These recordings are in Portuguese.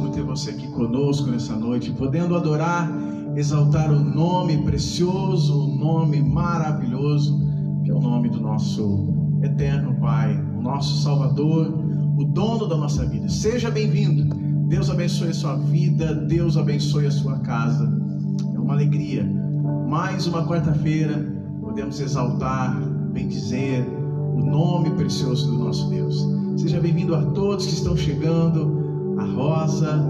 por ter você aqui conosco nessa noite, podendo adorar, exaltar o nome precioso, o nome maravilhoso, que é o nome do nosso eterno Pai, o nosso Salvador, o dono da nossa vida. Seja bem-vindo. Deus abençoe a sua vida, Deus abençoe a sua casa. É uma alegria. Mais uma quarta-feira, podemos exaltar, bendizer o nome precioso do nosso Deus. Seja bem-vindo a todos que estão chegando, a Rosa,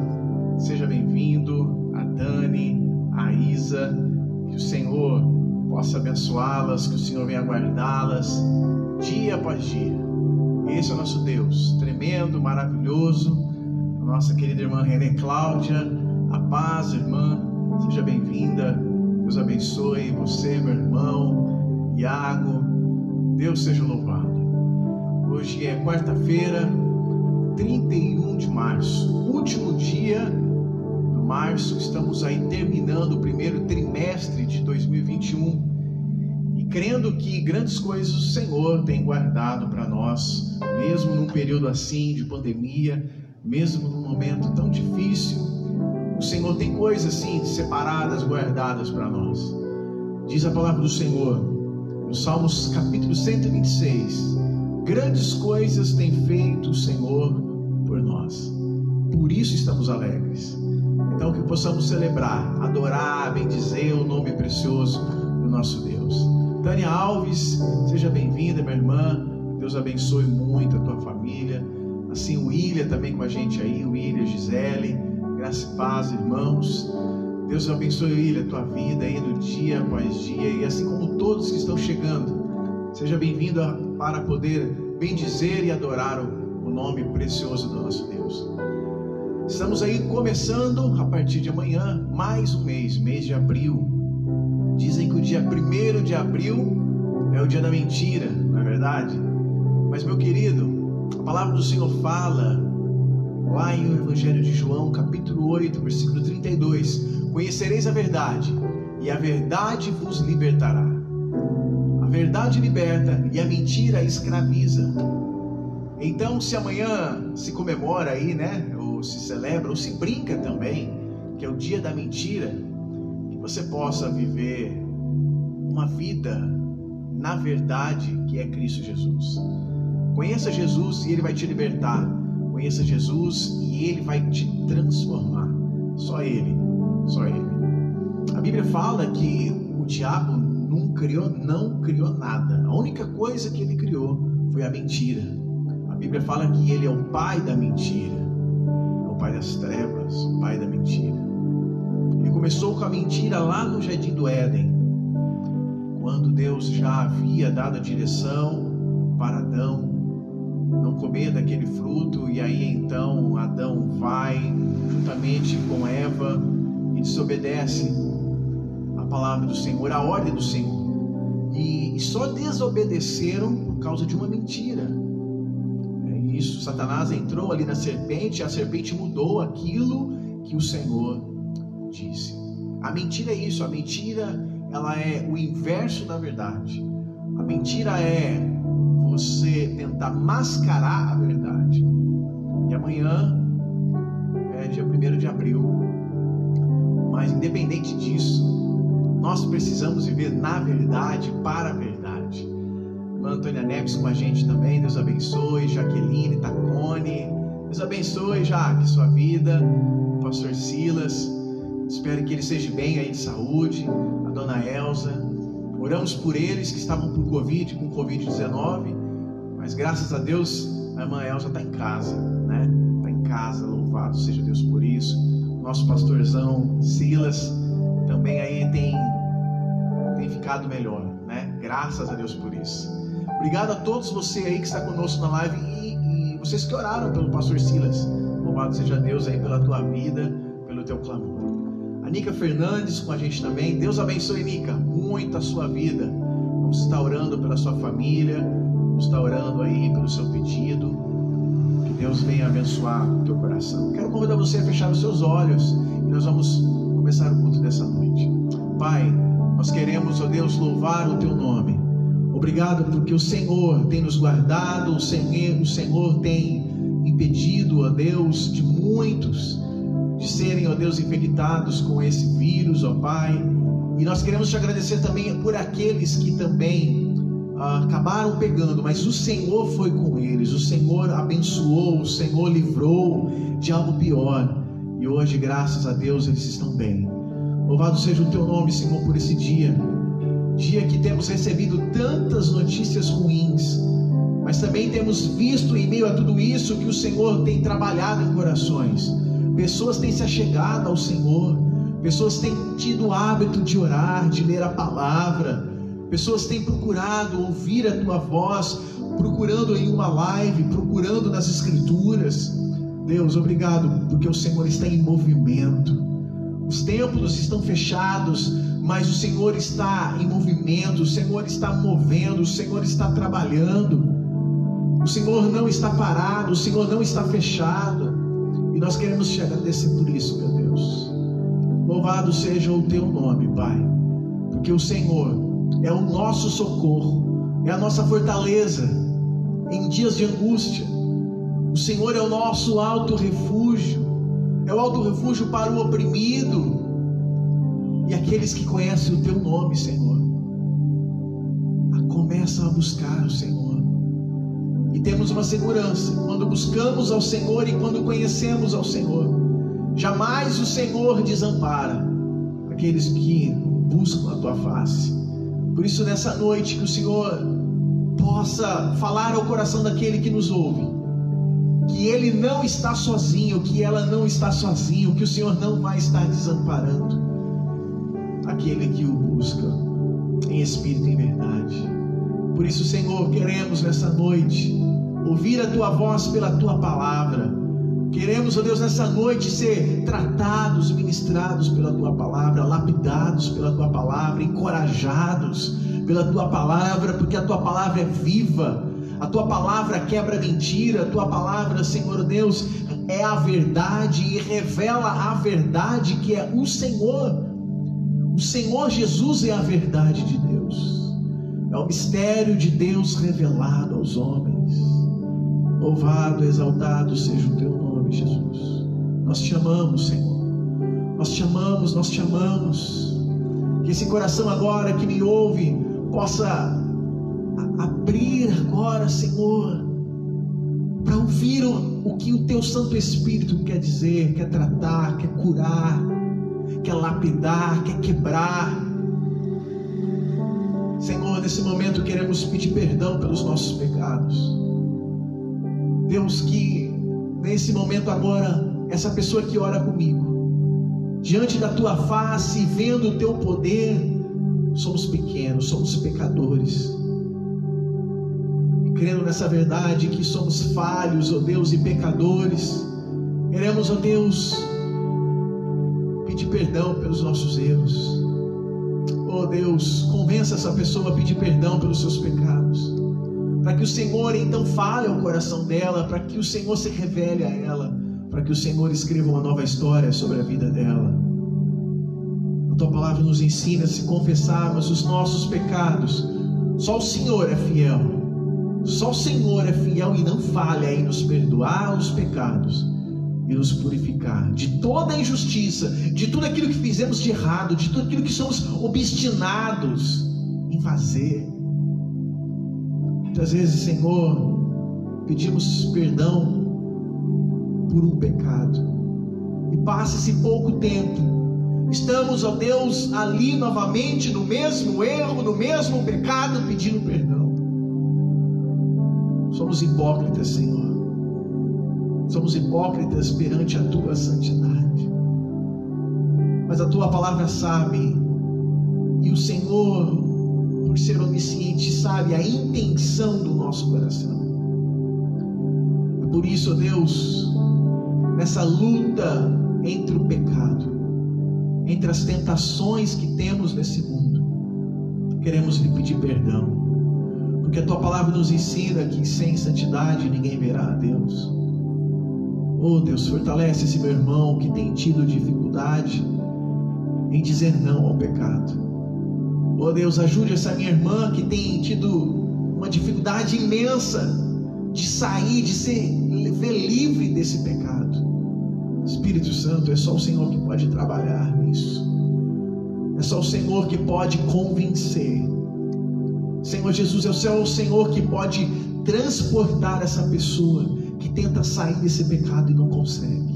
seja bem-vindo, a Dani, a Isa, que o Senhor possa abençoá-las, que o Senhor venha guardá-las dia após dia. Esse é o nosso Deus, tremendo, maravilhoso. A nossa querida irmã René Cláudia, a paz, irmã, seja bem-vinda. Deus abençoe você, meu irmão Iago. Deus seja louvado. Hoje é quarta-feira, 31 de março, último dia do março. Estamos aí terminando o primeiro trimestre de 2021 e crendo que grandes coisas o Senhor tem guardado para nós, mesmo num período assim de pandemia, mesmo num momento tão difícil. O Senhor tem coisas assim separadas, guardadas para nós. Diz a palavra do Senhor no Salmos capítulo 126: grandes coisas tem feito o Senhor por nós, por isso estamos alegres. Então que possamos celebrar, adorar, bendizer o nome precioso do nosso Deus. Tânia Alves, seja bem-vinda, minha irmã. Deus abençoe muito a tua família. Assim o William também com a gente aí, o William, Gisele, graça e paz, irmãos. Deus abençoe, William, a tua vida aí no dia após dia, e assim como todos que estão chegando, seja bem-vindo para poder bendizer e adorar o nome precioso do nosso Deus. Estamos aí começando a partir de amanhã mais um mês de abril. Dizem que o dia 1º de abril é o dia da mentira, não é verdade? Mas, meu querido, a palavra do Senhor fala lá em o Evangelho de João, capítulo 8, versículo 32: conhecereis a verdade, e a verdade vos libertará. A verdade liberta e a mentira escraviza. Então, se amanhã se comemora aí, né, ou se celebra, ou se brinca também, que é o dia da mentira, que você possa viver uma vida na verdade, que é Cristo Jesus. Conheça Jesus e Ele vai te libertar. Conheça Jesus e Ele vai te transformar. Só Ele, só Ele. A Bíblia fala que o diabo não criou nada. A única coisa que ele criou foi a mentira. A Bíblia fala que ele é o pai da mentira, é o pai das trevas, o pai da mentira. Ele começou com a mentira lá no Jardim do Éden, quando Deus já havia dado a direção para Adão não comer daquele fruto, e aí então Adão vai juntamente com Eva e desobedece a palavra do Senhor, a ordem do Senhor, e só desobedeceram por causa de uma mentira. É isso, Satanás entrou ali na serpente, a serpente mudou aquilo que o Senhor disse. A mentira é isso, a mentira ela é o inverso da verdade. A mentira é você tentar mascarar a verdade. E amanhã é dia 1º de abril. Mas independente disso, nós precisamos viver na verdade, para a verdade. Irmã Antônia Neves com a gente também, Deus abençoe. Jaqueline, Tacone, Deus abençoe, Jaque, sua vida. Pastor Silas, espero que ele esteja bem aí de saúde. A dona Elza, oramos por eles que estavam com Covid-19, mas graças a Deus a irmã Elza está em casa, né? Está em casa, louvado seja Deus por isso. Nosso pastorzão Silas também aí tem ficado melhor, né? Graças a Deus por isso. Obrigado a todos você aí que está conosco na live e vocês que oraram pelo pastor Silas. Louvado seja Deus aí pela tua vida, pelo teu clamor. A Nica Fernandes com a gente também. Deus abençoe, Nica, muito a sua vida. Vamos estar orando pela sua família, vamos estar orando aí pelo seu pedido. Que Deus venha abençoar o teu coração. Quero convidar você a fechar os seus olhos e nós vamos começar o culto dessa noite. Pai, nós queremos, ó Deus, louvar o teu nome. Obrigado porque o Senhor tem nos guardado, o Senhor tem impedido, ó Deus, de muitos de serem, ó Deus, infectados com esse vírus, ó Pai. E nós queremos te agradecer também por aqueles que também acabaram pegando, mas o Senhor foi com eles, o Senhor abençoou, o Senhor livrou de algo pior, e hoje, graças a Deus, eles estão bem. Louvado seja o teu nome, Senhor, por esse dia que temos recebido tantas notícias ruins, mas também temos visto em meio a tudo isso que o Senhor tem trabalhado em corações. Pessoas têm se achegado ao Senhor, pessoas têm tido o hábito de orar, de ler a palavra, pessoas têm procurado ouvir a tua voz, procurando em uma live, procurando nas escrituras. Deus, obrigado, porque o Senhor está em movimento. Os templos estão fechados, mas o Senhor está em movimento, o Senhor está movendo, o Senhor está trabalhando. O Senhor não está parado, o Senhor não está fechado. E nós queremos te agradecer por isso, meu Deus. Louvado seja o teu nome, Pai, porque o Senhor é o nosso socorro, é a nossa fortaleza em dias de angústia. O Senhor é o nosso alto refúgio, é o alto refúgio para o oprimido. E aqueles que conhecem o teu nome, Senhor, começam a buscar o Senhor. E temos uma segurança: quando buscamos ao Senhor e quando conhecemos ao Senhor, jamais o Senhor desampara aqueles que buscam a tua face. Por isso, nessa noite, que o Senhor possa falar ao coração daquele que nos ouve, que ele não está sozinho, que ela não está sozinho, que o Senhor não vai estar desamparando aquele que o busca em espírito e em verdade. Por isso, Senhor, queremos nessa noite ouvir a tua voz pela tua palavra. Queremos, ó Deus, nessa noite ser tratados, ministrados pela tua palavra, lapidados pela tua palavra, encorajados pela tua palavra, porque a tua palavra é viva, a tua palavra quebra mentira, a tua palavra, Senhor Deus, é a verdade e revela a verdade que é o Senhor. O Senhor Jesus é a verdade de Deus, é o mistério de Deus revelado aos homens. Louvado, exaltado seja o teu nome, Jesus. Nós te amamos, Senhor. Nós te amamos, nós te amamos. Que esse coração agora que me ouve possa abrir agora, Senhor, para ouvir o que o teu Santo Espírito quer dizer, quer tratar, quer curar, quer lapidar, quer quebrar. Senhor, nesse momento queremos pedir perdão pelos nossos pecados. Deus, que nesse momento agora, essa pessoa que ora comigo, diante da tua face, vendo o teu poder, somos pequenos, somos pecadores, e crendo nessa verdade que somos falhos, ó Deus, e pecadores, queremos, ó Deus, pedir perdão pelos nossos erros. Ó Deus, convença essa pessoa a pedir perdão pelos seus pecados, para que o Senhor então fale ao coração dela, para que o Senhor se revele a ela, para que o Senhor escreva uma nova história sobre a vida dela. A tua palavra nos ensina: se confessarmos os nossos pecados, só o Senhor é fiel, só o Senhor é fiel e não falha em nos perdoar os pecados e nos purificar de toda a injustiça, de tudo aquilo que fizemos de errado, de tudo aquilo que somos obstinados em fazer. Muitas vezes, Senhor, pedimos perdão por um pecado, e passa-se pouco tempo, estamos, ó Deus, ali novamente no mesmo erro, no mesmo pecado, pedindo perdão. Somos hipócritas, Senhor, somos hipócritas perante a tua santidade, mas a tua palavra sabe, e o Senhor, por ser onisciente, sabe a intenção do nosso coração. Por isso, ó Deus, nessa luta entre o pecado, entre as tentações que temos nesse mundo, queremos lhe pedir perdão, porque a tua palavra nos ensina que sem santidade ninguém verá a Deus. Oh Deus, fortalece esse meu irmão que tem tido dificuldade em dizer não ao pecado. Oh Deus, ajude essa minha irmã que tem tido uma dificuldade imensa de sair, de ser livre desse pecado. Espírito Santo, é só o Senhor que pode trabalhar nisso. É só o Senhor que pode convencer. Senhor Jesus, é só o Senhor que pode transportar essa pessoa que tenta sair desse pecado e não consegue.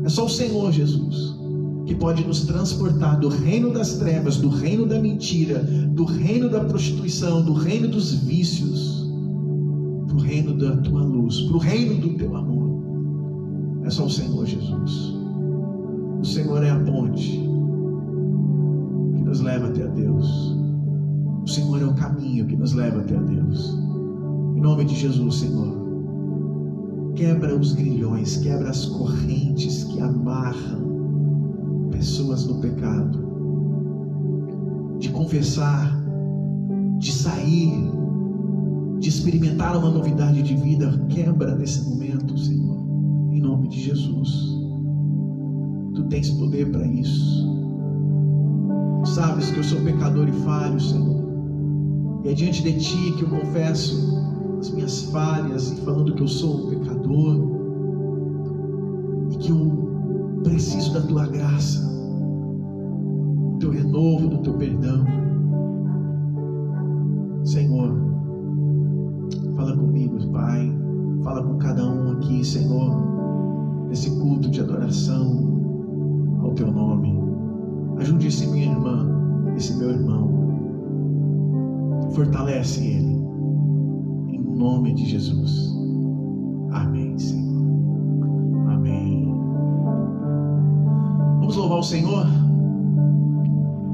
É só o Senhor Jesus que pode nos transportar do reino das trevas, do reino da mentira, do reino da prostituição, do reino dos vícios, para o reino da tua luz, para o reino do teu amor. É só o Senhor Jesus. O Senhor é a ponte que nos leva até a Deus. O Senhor é o caminho que nos leva até a Deus. Em nome de Jesus, Senhor, quebra os grilhões, quebra as correntes que amarram pessoas no pecado, de confessar, de sair, de experimentar uma novidade de vida. Quebra nesse momento, Senhor, em nome de Jesus. Tu tens poder para isso. Sabes que eu sou pecador e falho, Senhor, e é diante de Ti que eu confesso as minhas falhas, e falando que eu sou um pecador e que eu preciso da Tua graça, do Teu renovo, do Teu perdão. Senhor, fala comigo, Pai, fala com cada um aqui, Senhor, nesse culto de adoração ao Teu nome. Ajude esse minha irmã, esse meu irmão, fortalece ele, em nome de Jesus. Amém, Senhor. Amém. Vamos louvar o Senhor.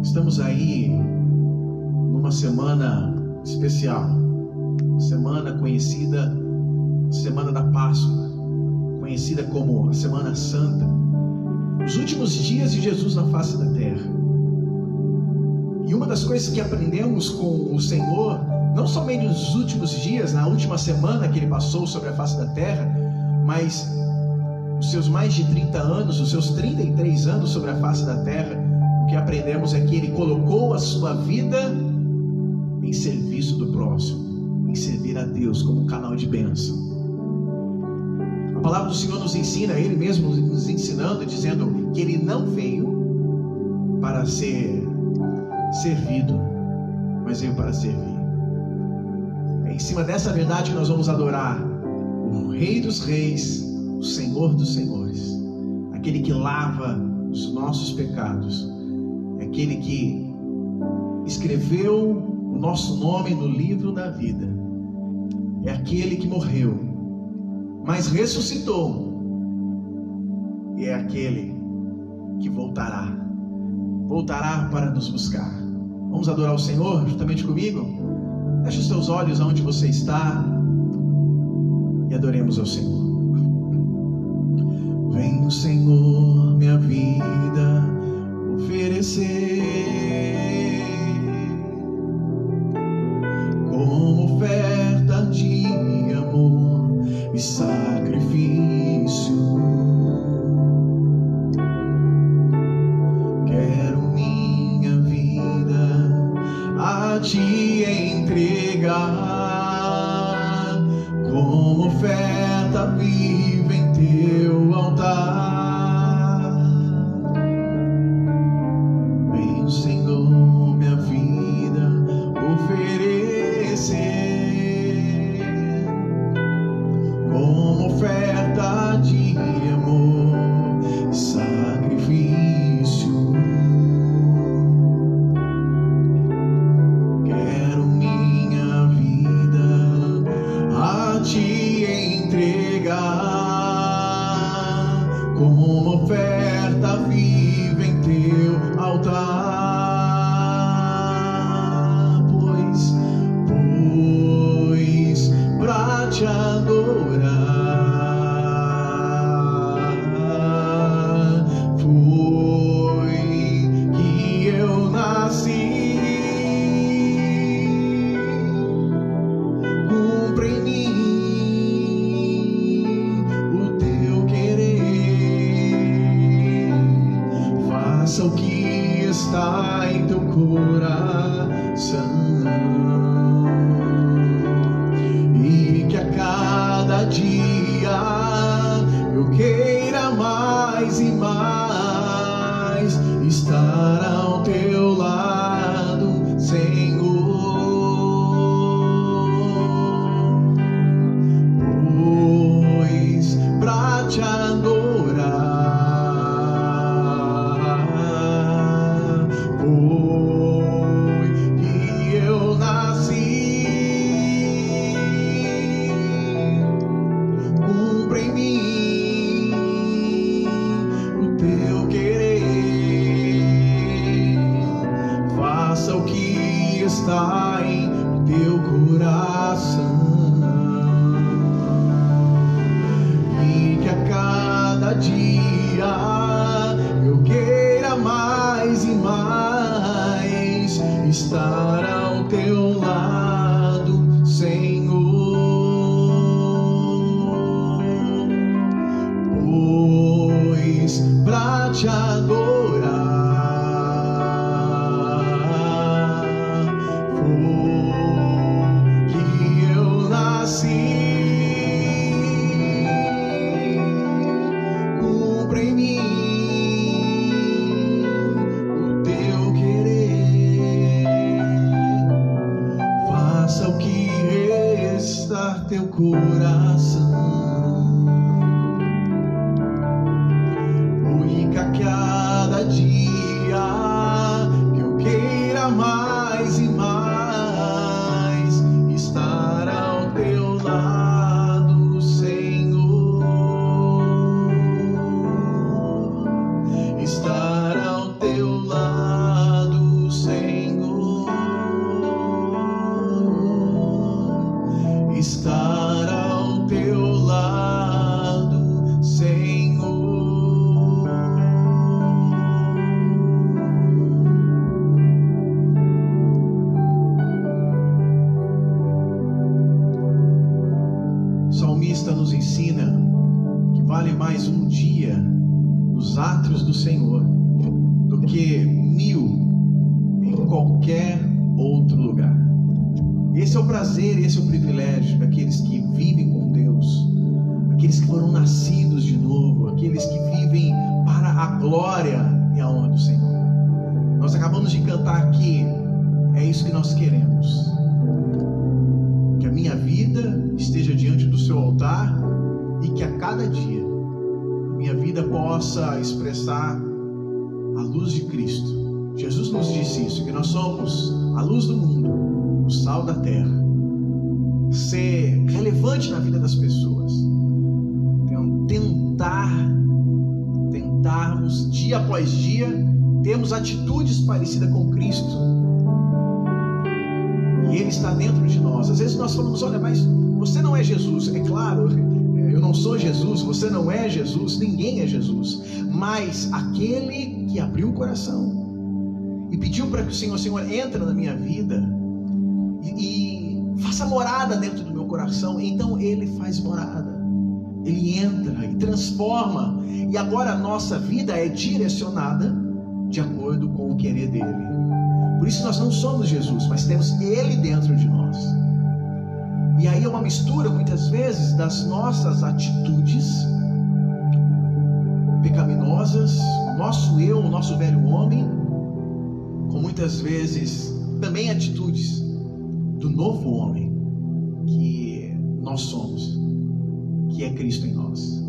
Estamos aí numa semana especial, semana conhecida, semana da Páscoa, conhecida como a Semana Santa, os últimos dias de Jesus na face da terra. E uma das coisas que aprendemos com o Senhor, não somente nos últimos dias, na última semana que Ele passou sobre a face da terra, mas os seus mais de 30 anos, os seus 33 anos sobre a face da terra, o que aprendemos é que Ele colocou a sua vida em serviço do próximo, em servir a Deus como canal de bênção. A palavra do Senhor nos ensina, Ele mesmo nos ensinando, dizendo que Ele não veio para ser servido, mas veio para servir. É em cima dessa verdade que nós vamos adorar o Rei dos Reis, o Senhor dos Senhores, aquele que lava os nossos pecados, aquele que escreveu o nosso nome no livro da vida, é aquele que morreu, mas ressuscitou, e é aquele que voltará para nos buscar. Vamos adorar o Senhor juntamente comigo? Feche os teus olhos aonde você está e adoremos ao Senhor. Vem, Senhor, minha vida oferecer como oferta de amor e sacrifício. Quero minha vida a Te entregar como oferta viva em Teu altar. Vem, Senhor, minha vida oferecer como oferta de amor e sacrifício. Quero minha vida a Te entregar como oferta viva em Teu altar, pois pra Te adorar foi que eu nasci. Cumpra em mim o Teu querer, faça o que está em Teu coração, e que a cada dia eu queira mais mais estar ao teu lado, Senhor. Pois pra te adorar foi que eu nasci. Cumpra em mim o teu querer, faça o que está em teu coração, e que a cada dia eu queira mais e mais estar ao teu lado, Senhor. Pois pra te adorar foi que eu nasci. Cumpra em mim o teu querer, faça o que está teu coração, e que a cada dia que eu queira mais e mais estar ao teu lado, Senhor. Estar ao teu lado, Senhor. Estar ao teu lado, Senhor. O salmista nos ensina que vale mais um dia nos átrios do Senhor do que 1000 em qualquer outro lugar. Esse é o prazer, esse é o privilégio daqueles que vivem com Deus, aqueles que foram nascidos de novo, aqueles que vivem para a glória e a honra do Senhor. Nós acabamos de cantar aqui, é isso que nós queremos. Que a minha vida esteja diante do seu altar e que a cada dia a minha vida possa expressar a luz de Cristo. Jesus nos disse isso, que nós somos a luz do mundo, o sal da terra. Ser relevante na vida das pessoas, tentarmos dia após dia termos atitudes parecidas com Cristo, e Ele está dentro de nós. Às vezes nós falamos: olha, mas você não é Jesus. É claro, eu não sou Jesus, você não é Jesus, ninguém é Jesus, mas aquele que abriu o coração e pediu para que o Senhor entre na minha vida e faça morada dentro do meu coração, então Ele faz morada, Ele entra e transforma, e agora a nossa vida é direcionada de acordo com o querer dEle. Por isso nós não somos Jesus, mas temos Ele dentro de nós. E aí é uma mistura muitas vezes das nossas atitudes pecaminosas, o nosso eu, o nosso velho homem, com muitas vezes também atitudes do novo homem que nós somos, que é Cristo em nós.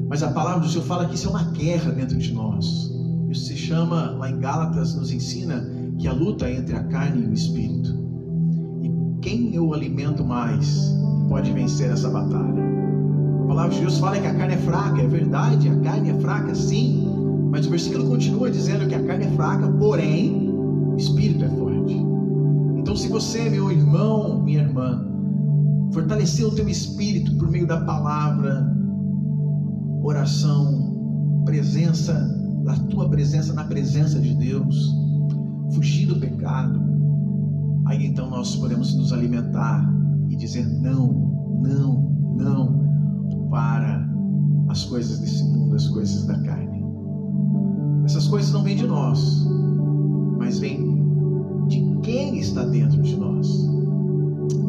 Mas a palavra do Senhor fala que isso é uma guerra dentro de nós. Isso se chama, lá em Gálatas nos ensina que a luta é entre a carne e o espírito. E quem eu alimento mais pode vencer essa batalha. A palavra de Deus fala que a carne é fraca, é verdade, a carne é fraca sim, mas o versículo continua dizendo que a carne é fraca, porém o espírito é forte. Então, se você, meu irmão, minha irmã, fortalecer o teu espírito por meio da palavra, oração, presença, da tua presença na presença de Deus, fugir do pecado, aí então nós podemos nos alimentar e dizer não, não, não para as coisas desse mundo, as coisas da carne. Essas coisas não vêm de nós, mas vêm de quem está dentro de nós,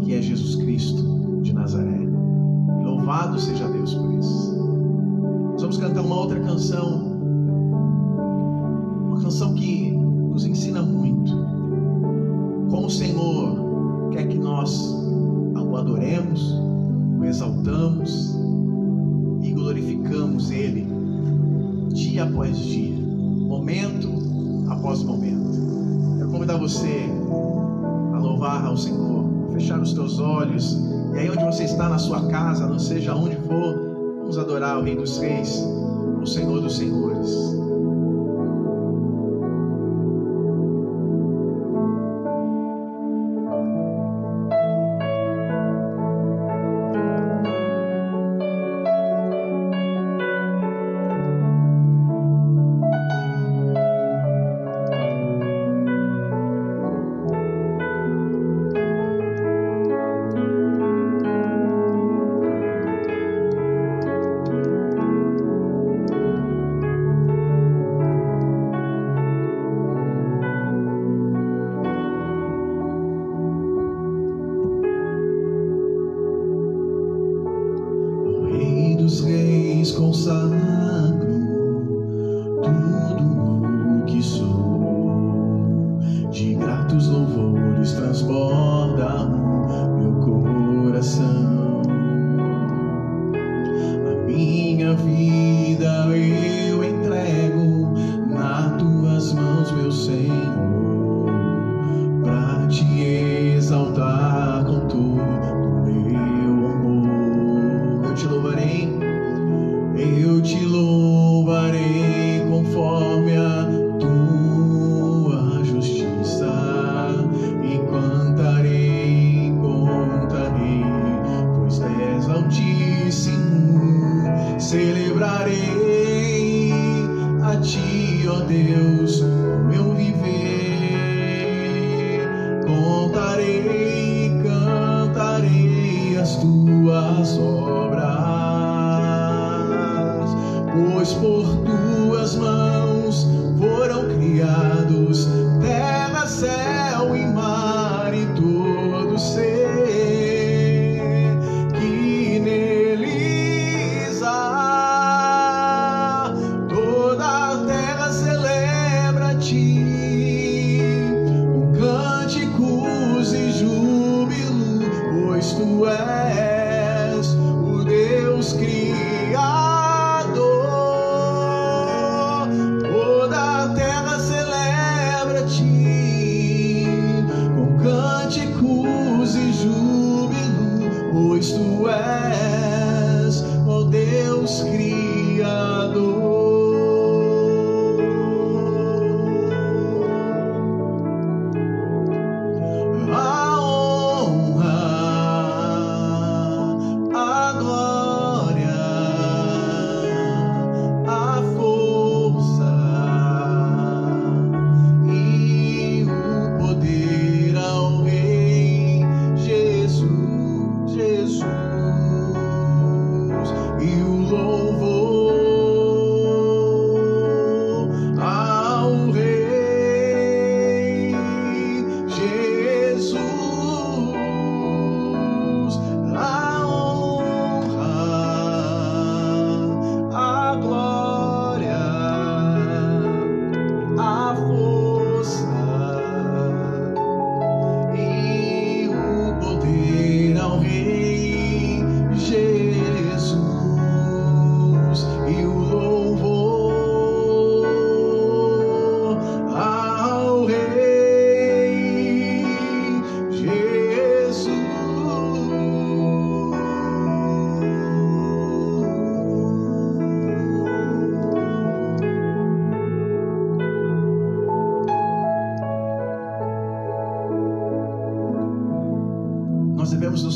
que é Jesus Cristo de Nazaré. Louvado seja Deus por isso. Nós vamos cantar uma outra canção momento após momento. Quero convidar você a louvar ao Senhor, fechar os teus olhos, e aí onde você está, na sua casa, não seja onde for, vamos adorar o Rei dos Reis, o Senhor dos Senhores.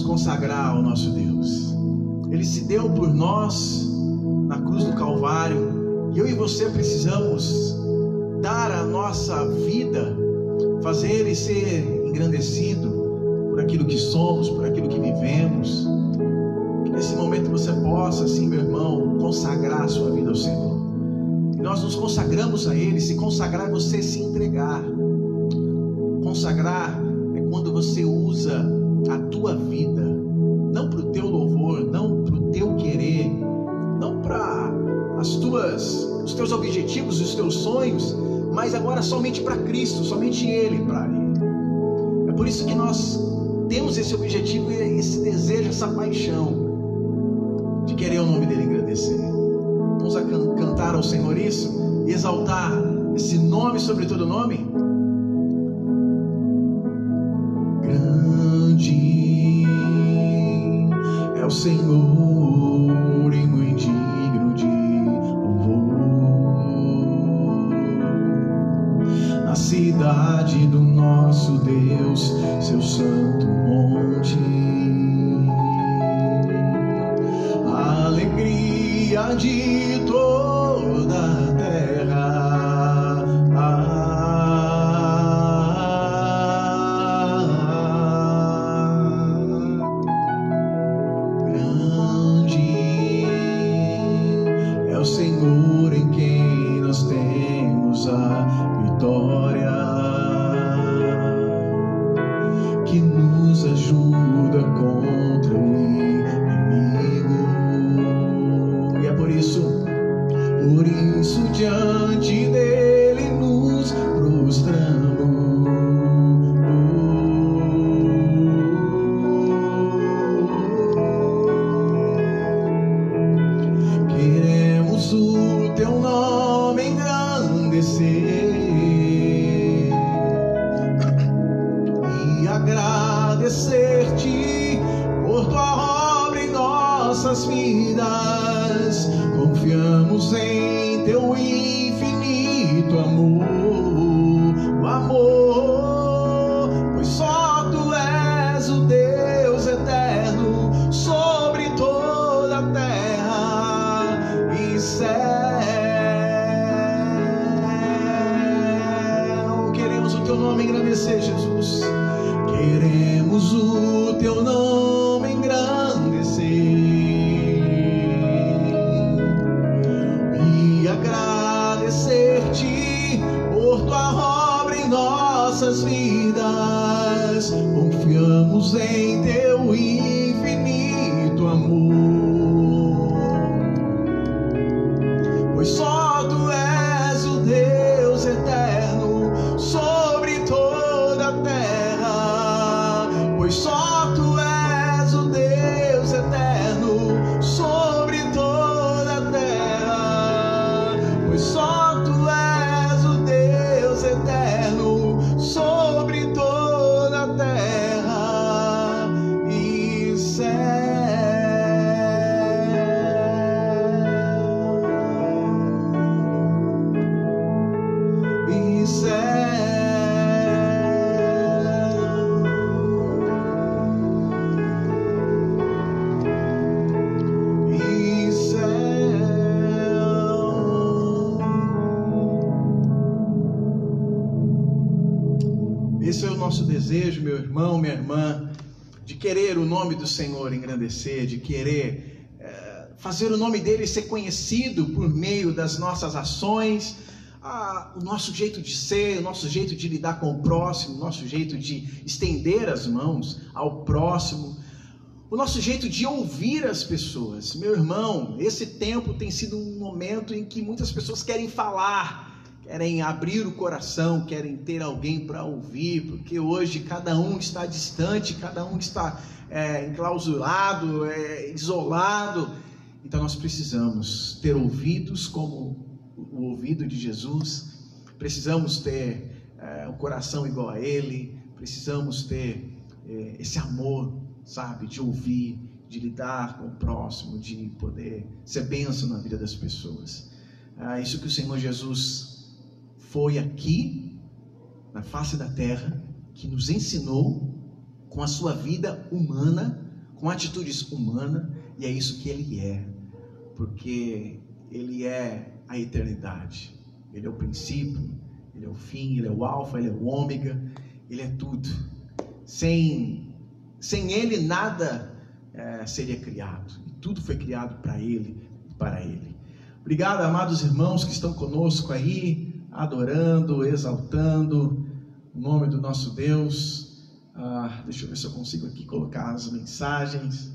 Consagrar ao nosso Deus. Ele se deu por nós na cruz do Calvário, e eu e você precisamos dar a nossa vida, fazer Ele ser engrandecido por aquilo que somos, por aquilo que vivemos. Que nesse momento você possa, assim, meu irmão, consagrar a sua vida ao Senhor. E nós nos consagramos a Ele. Se consagrar é você se entregar. Consagrar é quando você usa a tua vida, não para o teu louvor, não para o teu querer, não para os teus objetivos, os teus sonhos, mas agora somente para Cristo, somente Ele para Ele. É por isso que nós temos esse objetivo, esse desejo, essa paixão de querer o nome dele engrandecer. Vamos cantar ao Senhor isso, exaltar esse nome sobre todo nome? Grande é o Senhor e muito digno de louvor. Na cidade do nosso Deus, seu santo monte, a alegria de toda a terra. Senhor em quem nós temos a vitória, que nos ajuda contra o inimigo. E é por isso diante dele nos prostramos. O teu nome engrandecer e agradecer-te por tua obra em nossas vidas. Confiamos em teu infinito amor, pois só tu és o Deus eterno sobre toda a terra e céu. Queremos o teu nome engrandecer, Jesus. Queremos o teu nome engrandecer e agradecer-te por tua obra em nossas vidas. Confiamos em teu infinito amor, pois só tu és o Deus eterno sobre toda a terra. Pois só tu és o Deus eterno sobre toda a terra. Pois só tu és o Deus eterno sobre toda a terra e céu. Esse é o nosso desejo, meu irmão, minha irmã, de querer o nome do Senhor engrandecer, de querer fazer o nome dele ser conhecido por meio das nossas ações, o nosso jeito de ser, o nosso jeito de lidar com o próximo, o nosso jeito de estender as mãos ao próximo, o nosso jeito de ouvir as pessoas. Meu irmão, esse tempo tem sido um momento em que muitas pessoas querem falar, querem abrir o coração, querem ter alguém para ouvir, porque hoje cada um está distante, cada um está enclausurado, isolado. Então nós precisamos ter ouvidos como o ouvido de Jesus, precisamos ter um coração igual a Ele, precisamos ter esse amor, sabe, de ouvir, de lidar com o próximo, de poder ser bênção na vida das pessoas. Isso que o Senhor Jesus foi aqui, na face da terra, que nos ensinou com a sua vida humana, com atitudes humanas, e é isso que Ele é, porque Ele é a eternidade, Ele é o princípio, Ele é o fim, Ele é o alfa, Ele é o ômega, Ele é tudo. Sem Ele nada seria criado, e tudo foi criado para Ele e para Ele. Obrigado, amados irmãos que estão conosco aí, adorando, exaltando o nome do nosso Deus. Deixa eu ver se eu consigo aqui colocar as mensagens,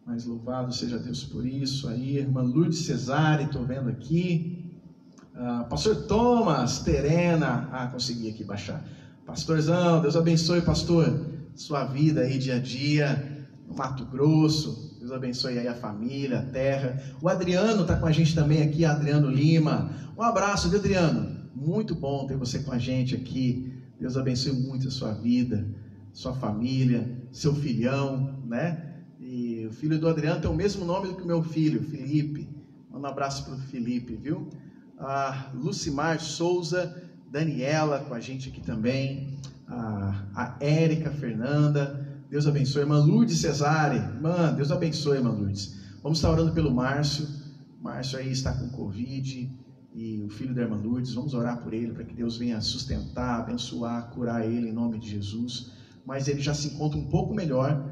mas louvado seja Deus por isso. Aí, irmã Lourdes Cesare, estou vendo aqui. Pastor Thomas, Terena, consegui aqui baixar. Pastorzão, Deus abençoe, pastor, sua vida aí dia a dia, no Mato Grosso. Deus abençoe aí a família, a terra. O Adriano está com a gente também aqui, Adriano Lima. Um abraço, viu, Adriano? muito bom ter você com a gente aqui. Deus abençoe muito a sua vida, sua família, seu filhão, né? E o filho do Adriano tem o mesmo nome do que o meu filho, Felipe. Manda um abraço para o Felipe, viu? A Lucimar Souza, Daniela com a gente aqui também, a Érica Fernanda, Deus abençoe, irmã Lourdes Cesare, irmã, Deus abençoe, irmã Lourdes. Vamos estar orando pelo Márcio aí está com Covid, e o filho da irmã Lourdes, vamos orar por ele, para que Deus venha sustentar, abençoar, curar ele em nome de Jesus, mas ele já se encontra um pouco melhor,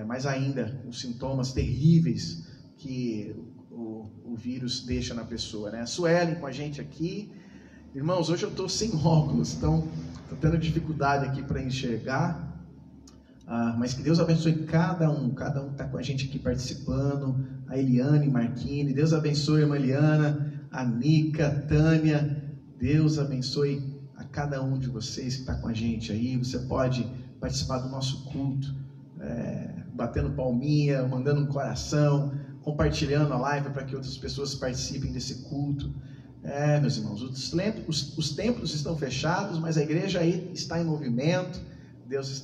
mas ainda os sintomas terríveis que o vírus deixa na pessoa, né? A Suelen com a gente aqui. Irmãos, hoje eu estou sem óculos, então estou tendo dificuldade aqui para enxergar, mas que Deus abençoe cada um que está com a gente aqui participando, a Eliane Marquini, Deus abençoe a irmã Eliana, a Nica, a Tânia, Deus abençoe a cada um de vocês que está com a gente aí. Você pode participar do nosso culto, batendo palminha, mandando um coração, compartilhando a live para que outras pessoas participem desse culto. Meus irmãos, os templos estão fechados, mas a igreja aí está em movimento. Deus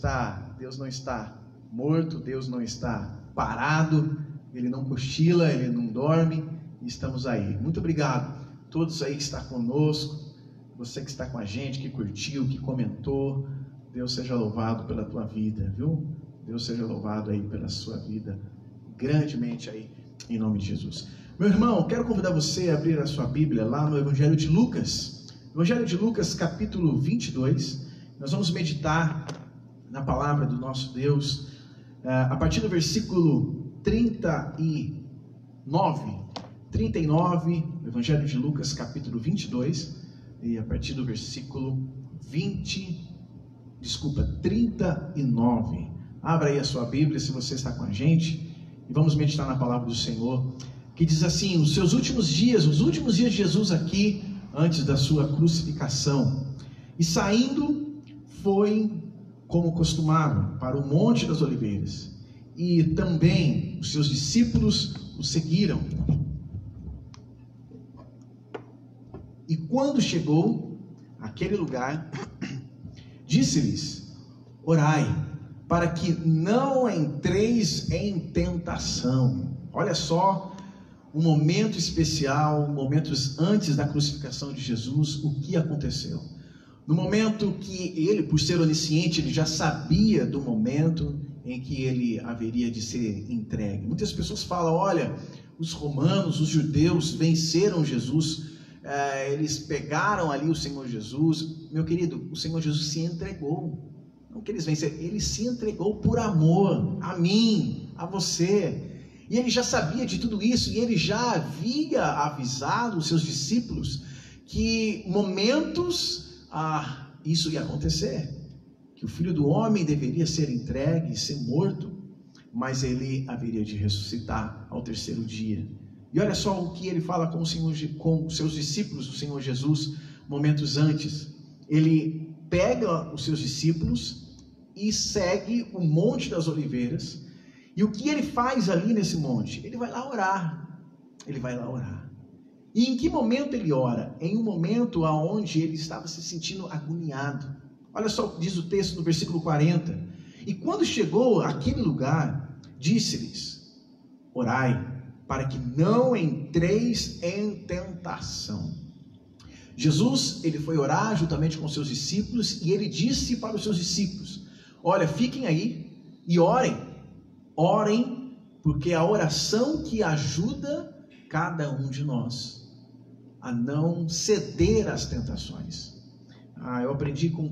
não está morto, Deus não está parado, Ele não cochila, Ele não dorme, e estamos aí. Muito obrigado a todos aí que estão conosco, você que está com a gente, que curtiu, que comentou. Deus seja louvado pela tua vida, viu? Deus seja louvado aí pela sua vida, grandemente aí, em nome de Jesus. Meu irmão, quero convidar você a abrir a sua Bíblia lá no Evangelho de Lucas. Evangelho de Lucas, capítulo 22. Nós vamos meditar na palavra do nosso Deus, a partir do versículo 39, Evangelho de Lucas, capítulo 22, e a partir do versículo 39. Abra aí a sua Bíblia, se você está com a gente, e vamos meditar na palavra do Senhor, que diz assim: os últimos dias de Jesus aqui, antes da sua crucificação, e saindo, foi como costumava, para o Monte das Oliveiras, e também os seus discípulos o seguiram. E quando chegou àquele lugar, disse-lhes: orai, para que não entreis em tentação. Olha só, um momento especial, momentos antes da crucificação de Jesus, o que aconteceu? No momento que ele, por ser onisciente, ele já sabia do momento em que ele haveria de ser entregue. Muitas pessoas falam: olha, os romanos, os judeus venceram Jesus, eles pegaram ali o Senhor Jesus. Meu querido, o Senhor Jesus se entregou. Não que eles venceram, ele se entregou por amor a mim, a você. E ele já sabia de tudo isso, e ele já havia avisado os seus discípulos que momentos isso ia acontecer, que o Filho do Homem deveria ser entregue e ser morto, mas ele haveria de ressuscitar ao terceiro dia. E olha só o que ele fala com os seus discípulos, o Senhor Jesus, momentos antes. Ele pega os seus discípulos e segue o Monte das Oliveiras. E o que ele faz ali nesse monte? Ele vai lá orar. Ele vai lá orar. E em que momento ele ora? Em um momento onde ele estava se sentindo agoniado. Olha só o que diz o texto no versículo 40. E quando chegou àquele lugar, disse-lhes: orai, para que não entreis em tentação. Jesus, ele foi orar juntamente com seus discípulos, e ele disse para os seus discípulos: olha, fiquem aí e orem. Orem, porque a oração que ajuda cada um de nós a não ceder às tentações. Eu aprendi com um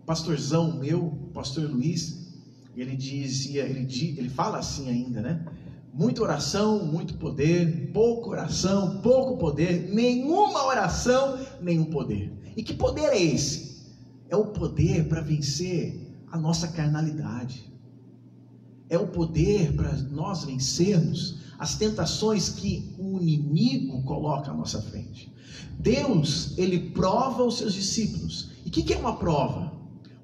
pastorzão meu, pastor Luiz, ele fala assim ainda, né? Muita oração, muito poder, pouca oração, pouco poder, nenhuma oração, nenhum poder. E que poder é esse? É o poder para vencer a nossa carnalidade. É o poder para nós vencermos as tentações que o inimigo coloca à nossa frente. Deus, ele prova os seus discípulos. E o que é uma prova?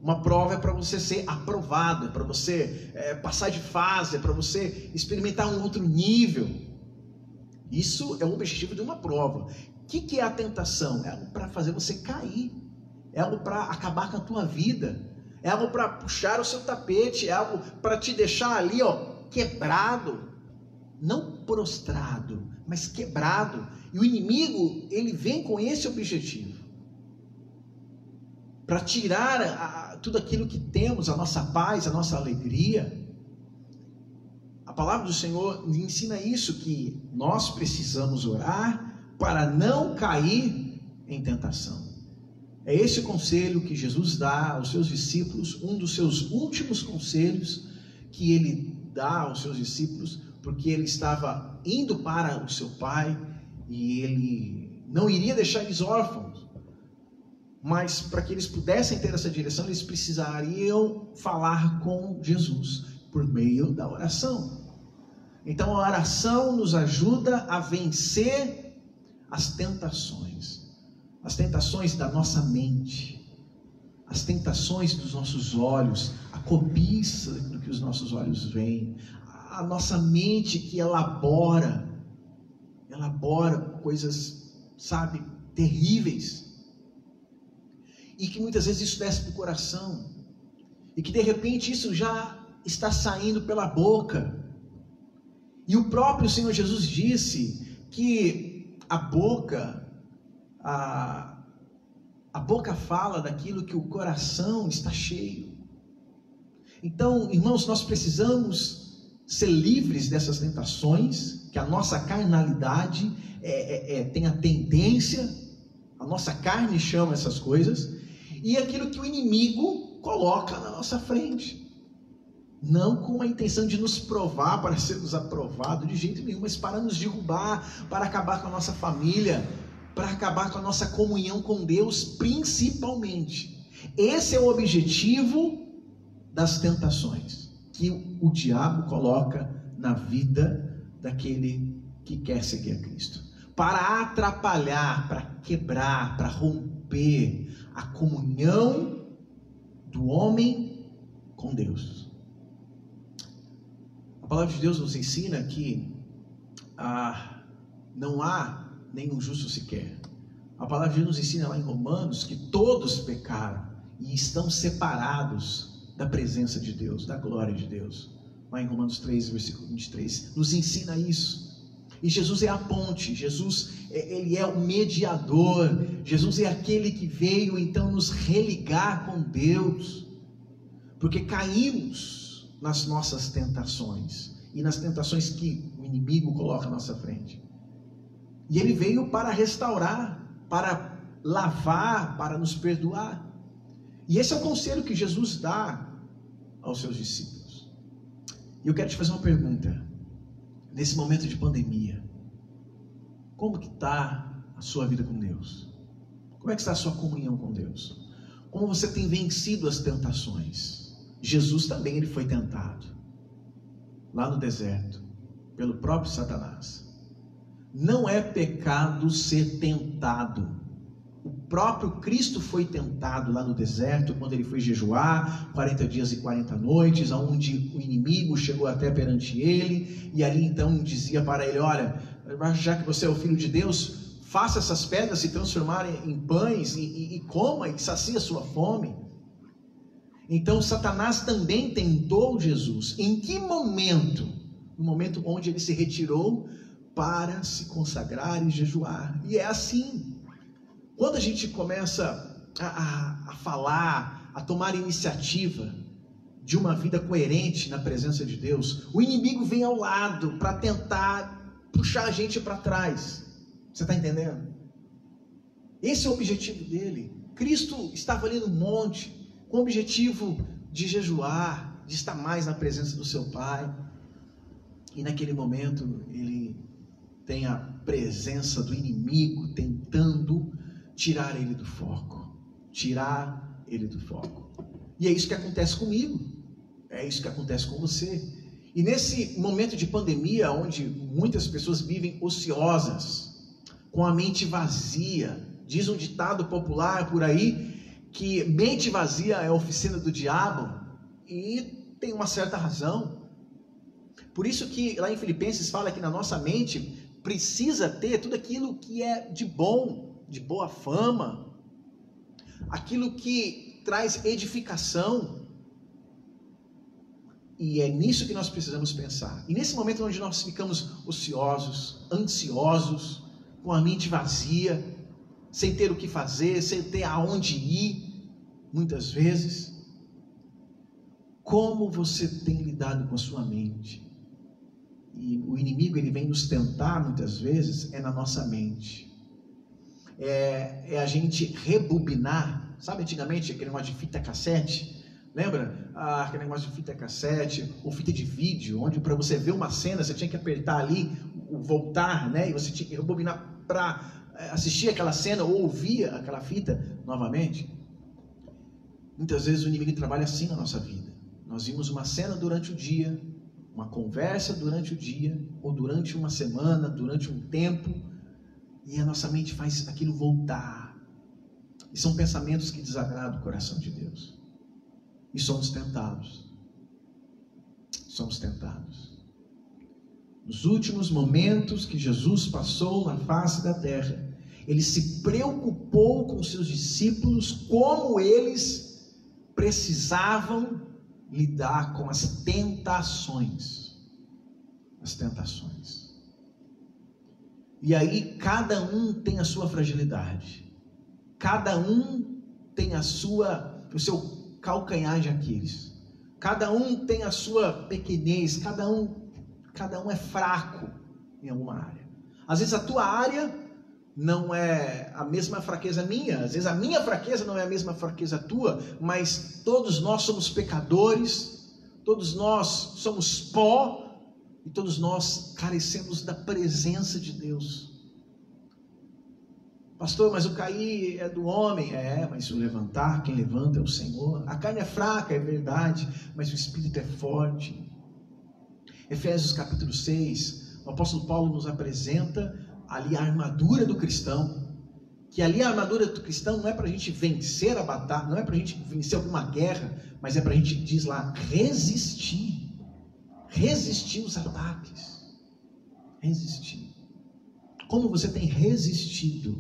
Uma prova é para você ser aprovado, é para você passar de fase, é para você experimentar um outro nível. Isso é o objetivo de uma prova. que é a tentação? É algo para fazer você cair, é algo para acabar com a tua vida, é algo para puxar o seu tapete, é algo para te deixar ali, quebrado, não prostrado, mas quebrado. E o inimigo, ele vem com esse objetivo, para tirar tudo aquilo que temos, a nossa paz, a nossa alegria. A palavra do Senhor ensina isso, que nós precisamos orar para não cair em tentação. É esse o conselho que Jesus dá aos seus discípulos, um dos seus últimos conselhos que ele dá aos seus discípulos, porque ele estava indo para o seu Pai e ele não iria deixar eles órfãos. Mas para que eles pudessem ter essa direção, eles precisariam falar com Jesus por meio da oração. Então a oração nos ajuda a vencer as tentações da nossa mente, as tentações dos nossos olhos, a cobiça do que os nossos olhos veem, a nossa mente que elabora coisas, terríveis, e que muitas vezes isso desce para o coração, e que de repente isso já está saindo pela boca. E o próprio Senhor Jesus disse que a boca fala daquilo que o coração está cheio. Então, irmãos, nós precisamos ser livres dessas tentações, que a nossa carnalidade tem a tendência, a nossa carne chama essas coisas, e aquilo que o inimigo coloca na nossa frente. Não com a intenção de nos provar para sermos aprovados de jeito nenhum, mas para nos derrubar, para acabar com a nossa família, para acabar com a nossa comunhão com Deus, principalmente. Esse é o objetivo das tentações que o diabo coloca na vida daquele que quer seguir a Cristo, para atrapalhar, para quebrar, para romper a comunhão do homem com Deus. A palavra de Deus nos ensina que não há nenhum justo sequer. A palavra de Deus nos ensina lá em Romanos que todos pecaram e estão separados da presença de Deus, da glória de Deus. Lá em Romanos 3, versículo 23, nos ensina isso. E Jesus é a ponte, Jesus ele é o mediador, Jesus é aquele que veio então nos religar com Deus, porque caímos nas nossas tentações, e nas tentações que o inimigo coloca à nossa frente. E ele veio para restaurar, para lavar, para nos perdoar. E esse é o conselho que Jesus dá aos seus discípulos. E eu quero te fazer uma pergunta. Nesse momento de pandemia, como que está a sua vida com Deus? Como é que está a sua comunhão com Deus? Como você tem vencido as tentações? Jesus também ele foi tentado, lá no deserto, pelo próprio Satanás. Não é pecado ser tentado. O próprio Cristo foi tentado lá no deserto, quando ele foi jejuar 40 dias e 40 noites, onde o inimigo chegou até perante ele, e ali então dizia para ele: olha, já que você é o Filho de Deus, faça essas pedras se transformarem em pães, e coma, e sacia a sua fome. Então Satanás também tentou Jesus. Em que momento? No momento onde ele se retirou para se consagrar e jejuar. E é assim. Quando a gente começa a falar, a tomar iniciativa de uma vida coerente na presença de Deus, o inimigo vem ao lado para tentar puxar a gente para trás. Você está entendendo? Esse é o objetivo dele. Cristo estava ali no monte com o objetivo de jejuar, de estar mais na presença do seu Pai. E naquele momento ele tem a presença do inimigo tentando tirar ele do foco, tirar ele do foco. E é isso que acontece comigo, é isso que acontece com você. E nesse momento de pandemia, onde muitas pessoas vivem ociosas, com a mente vazia, diz um ditado popular por aí, que mente vazia é a oficina do diabo, e tem uma certa razão. Por isso que lá em Filipenses fala que na nossa mente precisa ter tudo aquilo que é de bom, de boa fama, aquilo que traz edificação. E é nisso que nós precisamos pensar. E nesse momento onde nós ficamos ociosos, ansiosos, com a mente vazia, sem ter o que fazer, sem ter aonde ir, muitas vezes, como você tem lidado com a sua mente? E o inimigo, ele vem nos tentar muitas vezes, é na nossa mente. É a gente rebobinar, sabe antigamente aquele negócio de fita cassete? Lembra? Aquele negócio de fita cassete, ou fita de vídeo, onde para você ver uma cena, você tinha que apertar ali, o voltar, né? E você tinha que rebobinar para assistir aquela cena, ou ouvir aquela fita novamente. Muitas vezes o inimigo trabalha assim na nossa vida. Nós vimos uma cena durante o dia, uma conversa durante o dia, ou durante uma semana, durante um tempo, e a nossa mente faz aquilo voltar. E são pensamentos que desagradam o coração de Deus. E somos tentados. Somos tentados. Nos últimos momentos que Jesus passou na face da terra, ele se preocupou com seus discípulos, como eles precisavam lidar com as tentações. As tentações. E aí cada um tem a sua fragilidade. Cada um tem o seu calcanhar de Aquiles. Cada um tem a sua pequenez, cada um é fraco em alguma área. Às vezes a tua área não é a mesma fraqueza minha, às vezes a minha fraqueza não é a mesma fraqueza tua, mas todos nós somos pecadores, todos nós somos pó, e todos nós carecemos da presença de Deus. Pastor, mas o cair é do homem. Mas o levantar, quem levanta é o Senhor. A carne é fraca, é verdade, mas o Espírito é forte. Efésios capítulo 6, o apóstolo Paulo nos apresenta ali a armadura do cristão. Que ali a armadura do cristão não é para a gente vencer a batalha, não é para a gente vencer alguma guerra, mas é para a gente, diz lá, resistir os ataques. Resistir. Como você tem resistido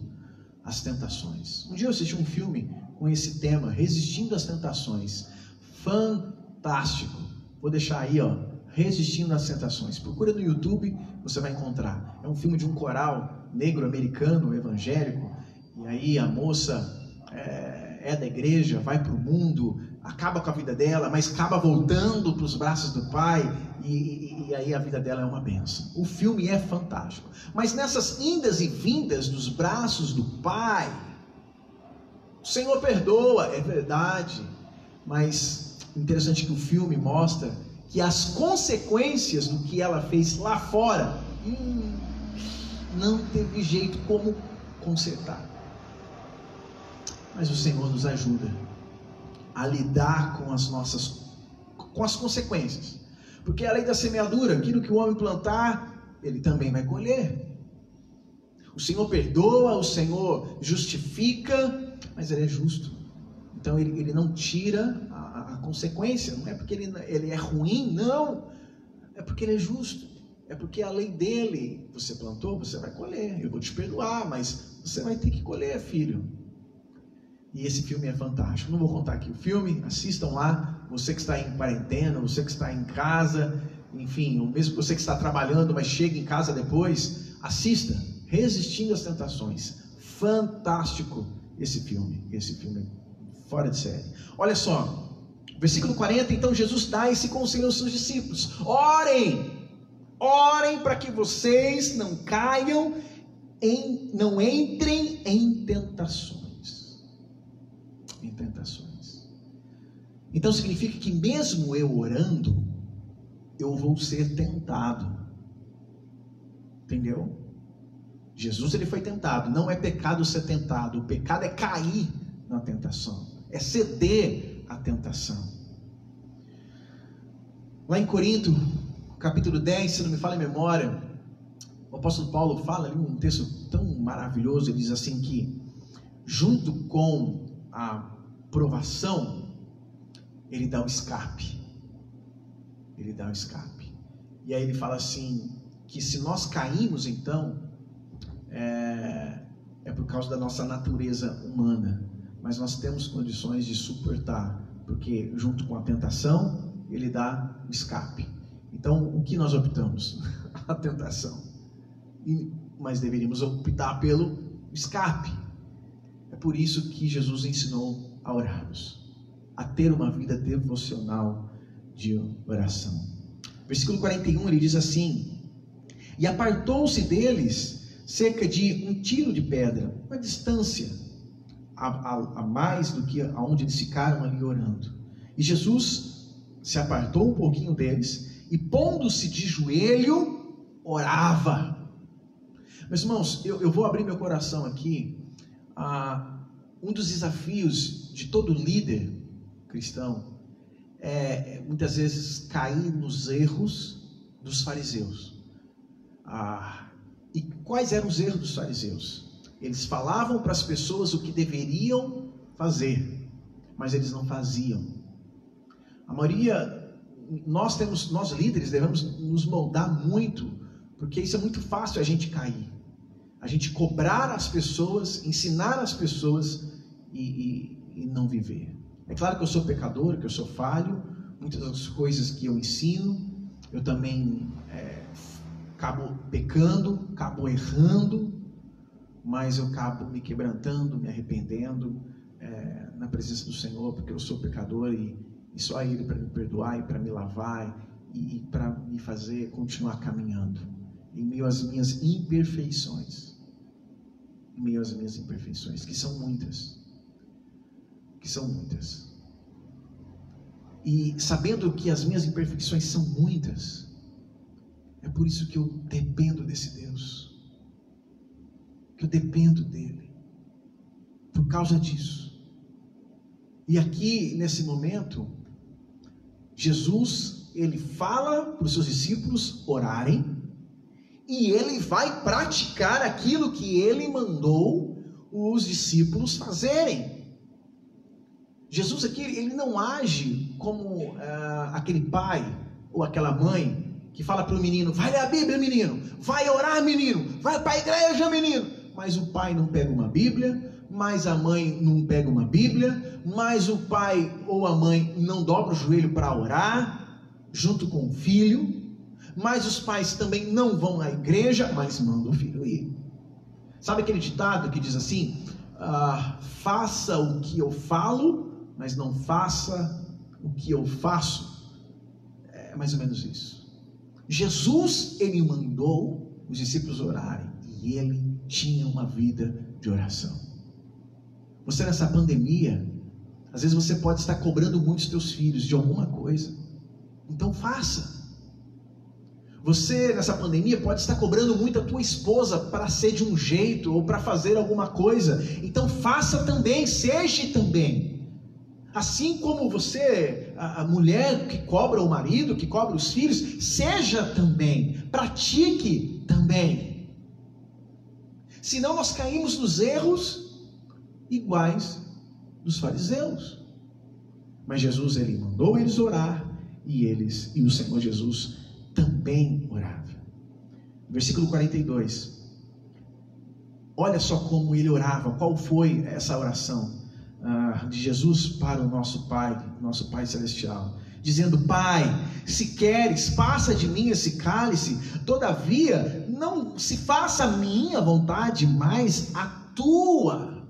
às tentações? Um dia eu assisti um filme com esse tema, Resistindo às Tentações. Fantástico. Vou deixar aí, Resistindo às Tentações. Procura no YouTube, você vai encontrar. É um filme de um coral negro americano, evangélico. E aí a moça é da igreja, vai para o mundo, acaba com a vida dela, mas acaba voltando para os braços do pai. E aí a vida dela é uma bênção. O filme é fantástico. Mas nessas indas e vindas dos braços do pai, o Senhor perdoa, é verdade. Mas interessante que o filme mostra que as consequências do que ela fez lá fora, não teve jeito como consertar. Mas o Senhor nos ajuda a lidar com as consequências. Porque a lei da semeadura, aquilo que o homem plantar, ele também vai colher. O Senhor perdoa, o Senhor justifica, mas ele é justo. Então ele não tira a consequência. Não é porque ele é ruim, não. É porque ele é justo. É porque a lei dele, você plantou, você vai colher. Eu vou te perdoar, mas você vai ter que colher, filho. E esse filme é fantástico. Não vou contar aqui o filme, assistam lá. Você que está em quarentena, você que está em casa, enfim, ou mesmo você que está trabalhando, mas chega em casa depois, assista, Resistindo às Tentações. Fantástico esse filme é fora de série. Olha só, versículo 40, então Jesus dá esse conselho aos seus discípulos: orem para que vocês não caiam, não entrem em tentações. Então significa que mesmo eu orando, eu vou ser tentado. Entendeu? Jesus, ele foi tentado. Não é pecado ser tentado. O pecado é cair na tentação, é ceder à tentação. Lá em Corinto, capítulo 10, se não me falha a memória, o apóstolo Paulo fala ali um texto tão maravilhoso. Ele diz assim que junto com a provação, ele dá um escape. E aí ele fala assim: que se nós caímos, então, é por causa da nossa natureza humana, mas nós temos condições de suportar, porque junto com a tentação, ele dá o escape. Então, o que nós optamos? A tentação. Mas deveríamos optar pelo escape. É por isso que Jesus ensinou a orarmos, a ter uma vida devocional de oração. Versículo 41, ele diz assim: e apartou-se deles cerca de 1 tiro de pedra, uma distância a mais do que aonde eles ficaram ali orando. E Jesus se apartou um pouquinho deles e, pondo-se de joelho, orava. Meus irmãos, eu vou abrir meu coração aqui. Um dos desafios de todo líder cristão é muitas vezes cair nos erros dos fariseus. E quais eram os erros dos fariseus? Eles falavam para as pessoas o que deveriam fazer, mas eles não faziam. A maioria, nós líderes devemos nos moldar muito, porque isso é muito fácil a gente cair. A gente cobrar as pessoas, ensinar as pessoas e não viver. É claro que eu sou pecador, que eu sou falho, muitas das coisas que eu ensino, eu também acabo pecando, acabo errando, mas eu acabo me quebrantando, me arrependendo na presença do Senhor, porque eu sou pecador e só Ele para me perdoar e para me lavar e para me fazer continuar caminhando em meio às minhas imperfeições, que são muitas, e sabendo que as minhas imperfeições são muitas, é por isso que eu dependo desse Deus, que eu dependo dele, por causa disso. E aqui nesse momento, Jesus, ele fala para os seus discípulos orarem, e ele vai praticar aquilo que ele mandou os discípulos fazerem. Jesus aqui, ele não age como aquele pai ou aquela mãe que fala para o menino: vai ler a Bíblia, menino, vai orar, menino, vai para a igreja, menino. Mas o pai não pega uma Bíblia, mas a mãe não pega uma Bíblia, mas o pai ou a mãe não dobra o joelho para orar junto com o filho, mas os pais também não vão à igreja, mas mandam o filho ir. Sabe aquele ditado que diz assim: faça o que eu falo, mas não faça o que eu faço? É mais ou menos isso. Jesus, ele mandou os discípulos orarem, e ele tinha uma vida de oração. Você nessa pandemia, às vezes você pode estar cobrando muito os teus filhos de alguma coisa, então faça. Você nessa pandemia pode estar cobrando muito a tua esposa para ser de um jeito, ou para fazer alguma coisa, então faça também, seja também. Assim como você, a mulher que cobra o marido, que cobra os filhos, seja também, pratique também. Senão nós caímos nos erros iguais dos fariseus. Mas Jesus, ele mandou eles orar, e o Senhor Jesus também orava. Versículo 42. Olha só como ele orava, qual foi essa oração de Jesus para o nosso Pai Celestial, dizendo: Pai, se queres, passa de mim esse cálice, todavia não se faça a minha vontade, mas a tua.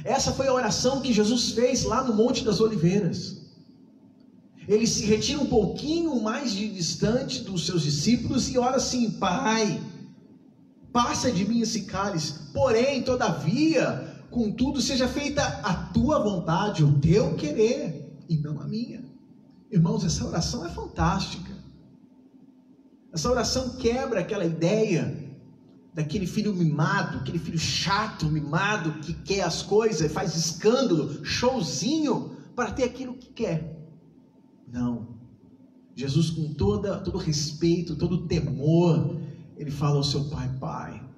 Essa foi a oração que Jesus fez lá no Monte das Oliveiras. Ele se retira um pouquinho mais distante dos seus discípulos e ora assim: Pai, passa de mim esse cálice, porém, todavia, contudo, seja feita a tua vontade, o teu querer, e não a minha. Irmãos, essa oração é fantástica. Essa oração quebra aquela ideia daquele filho mimado, aquele filho chato, mimado, que quer as coisas, faz escândalo, showzinho, para ter aquilo que quer. Não. Jesus, com todo respeito, todo temor, ele fala ao seu pai: Pai,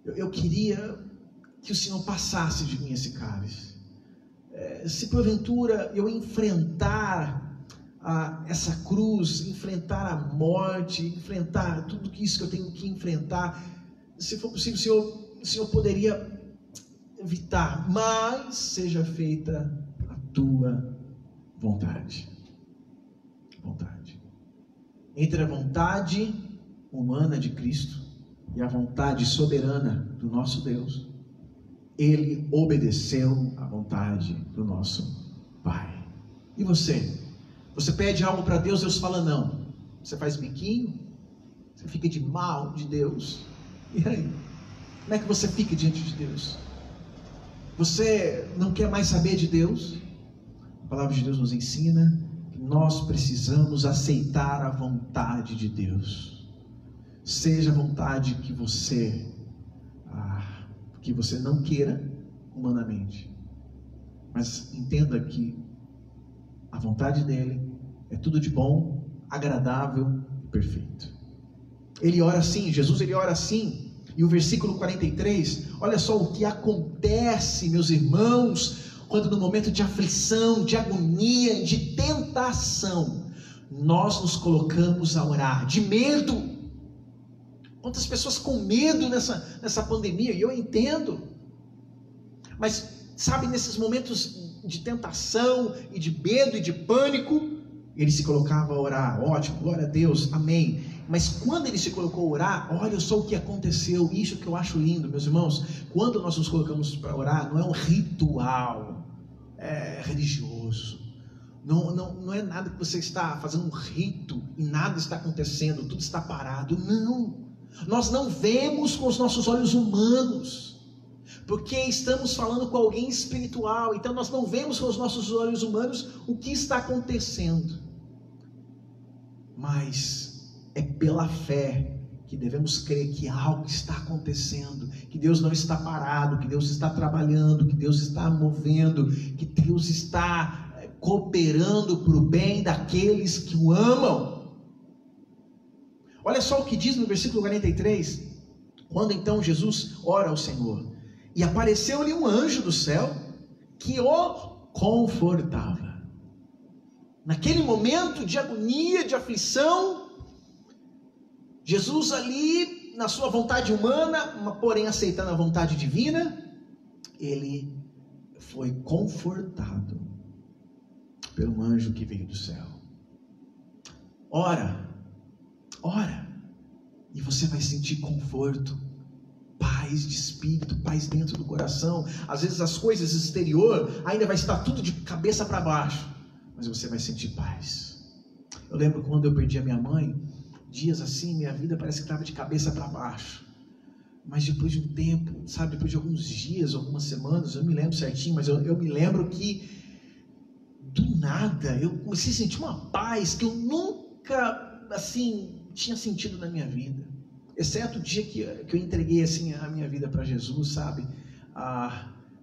eu queria que o Senhor passasse de mim esse cálice. Se porventura eu enfrentar essa cruz, enfrentar a morte, enfrentar tudo isso que eu tenho que enfrentar. Se for possível, o Senhor poderia evitar, mas seja feita a tua vontade. Entre a vontade humana de Cristo e a vontade soberana do nosso Deus, ele obedeceu à vontade do nosso Pai. E você? Você pede algo para Deus, Deus fala não. Você faz biquinho? Você fica de mal de Deus? E aí? Como é que você fica diante de Deus? Você não quer mais saber de Deus? A palavra de Deus nos ensina que nós precisamos aceitar a vontade de Deus. Seja a vontade que você não queira humanamente, mas entenda que a vontade dele é tudo de bom, agradável e perfeito. Ele ora assim, Jesus ele ora assim. E o versículo 43, olha só o que acontece, meus irmãos, quando no momento de aflição, de agonia, de tentação, nós nos colocamos a orar, de medo. Quantas pessoas com medo nessa pandemia, e eu entendo, mas sabe, nesses momentos de tentação, e de medo, e de pânico, ele se colocava a orar. Ótimo, glória a Deus, amém. Mas quando ele se colocou a orar, olha só o que aconteceu. Isso que eu acho lindo, meus irmãos. Quando nós nos colocamos para orar, não é um ritual religioso. Não é nada que você está fazendo um rito e nada está acontecendo, tudo está parado. Não. Nós não vemos com os nossos olhos humanos, porque estamos falando com alguém espiritual. Então nós não vemos com os nossos olhos humanos o que está acontecendo. Mas é pela fé que devemos crer que algo está acontecendo, que Deus não está parado, que Deus está trabalhando, que Deus está movendo, que Deus está cooperando para o bem daqueles que o amam. Olha só o que diz no versículo 43, quando então Jesus ora ao Senhor, e apareceu-lhe um anjo do céu, que o confortava. Naquele momento de agonia, de aflição, Jesus ali, na sua vontade humana, porém aceitando a vontade divina, ele foi confortado pelo anjo que veio do céu. Ora, e você vai sentir conforto, paz de espírito, paz dentro do coração. Às vezes as coisas exterior ainda vai estar tudo de cabeça para baixo, mas você vai sentir paz. Eu lembro quando eu perdi a minha mãe, dias assim, minha vida parece que estava de cabeça para baixo. Mas depois de um tempo, sabe, depois de alguns dias, algumas semanas, eu não me lembro certinho, mas eu me lembro que do nada eu comecei a sentir uma paz que eu nunca, assim, tinha sentido na minha vida. Exceto o dia que eu entreguei, assim, a minha vida para Jesus, sabe?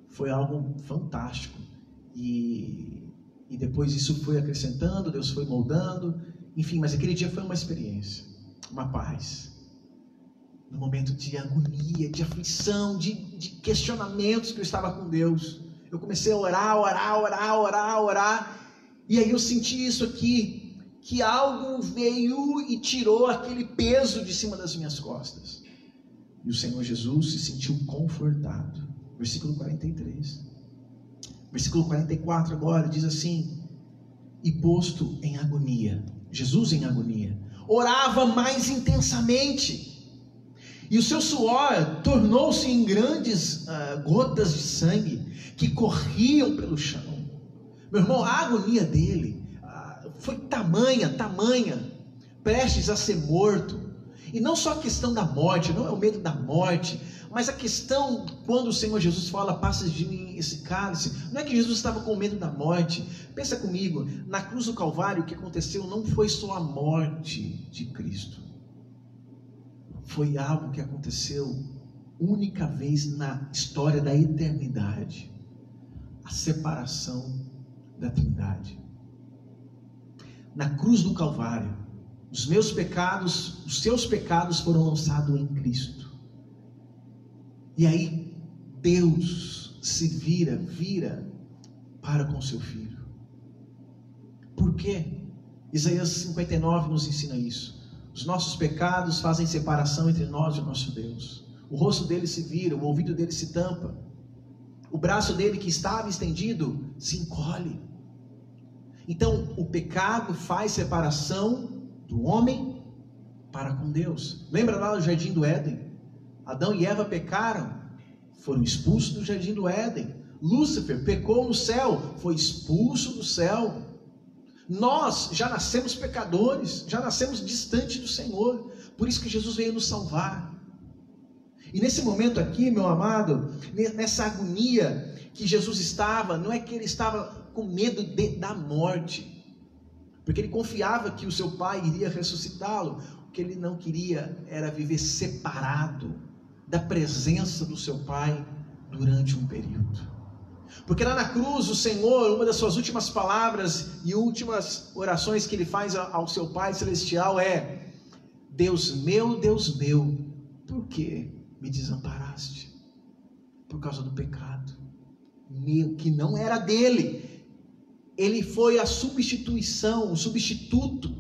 Foi algo fantástico. E depois isso foi acrescentando, Deus foi moldando. Enfim, mas aquele dia foi uma experiência, uma paz. No momento de agonia, de aflição, de questionamentos que eu estava com Deus, eu comecei a orar, e aí eu senti isso aqui, que algo veio e tirou aquele peso de cima das minhas costas. E o Senhor Jesus se sentiu confortado. Versículo 43. Versículo 44 agora diz assim: e posto em agonia, Jesus em agonia, orava mais intensamente, e o seu suor tornou-se em grandes gotas de sangue que corriam pelo chão. Meu irmão, a agonia dele foi tamanha, prestes a ser morto. E não só a questão da morte, não é o medo da morte, mas a questão, quando o Senhor Jesus fala, passa de mim esse cálice, não é que Jesus estava com medo da morte. Pensa comigo, na cruz do Calvário o que aconteceu não foi só a morte de Cristo, foi algo que aconteceu única vez na história da eternidade, a separação da Trindade. Na cruz do Calvário, os meus pecados, os seus pecados foram lançados em Cristo. E aí Deus se vira para com seu filho. Por quê? Isaías 59 nos ensina isso. Os nossos pecados fazem separação entre nós e o nosso Deus. O rosto dele se vira, o ouvido dele se tampa. O braço dele que estava estendido se encolhe. Então, o pecado faz separação do homem para com Deus. Lembra lá no jardim do Éden? Adão e Eva pecaram, foram expulsos do jardim do Éden. Lúcifer pecou no céu, foi expulso do céu. Nós já nascemos pecadores, já nascemos distante do Senhor. Por isso que Jesus veio nos salvar. E nesse momento aqui, meu amado, nessa agonia que Jesus estava, não é que ele estava com medo da morte, porque ele confiava que o seu Pai iria ressuscitá-lo. O que ele não queria era viver separado da presença do seu Pai durante um período. Porque lá na cruz, o Senhor, uma das suas últimas palavras e últimas orações que ele faz ao seu Pai Celestial é: Deus meu, por que me desamparaste? Por causa do pecado meu, que não era dele. Ele foi a substituição, o substituto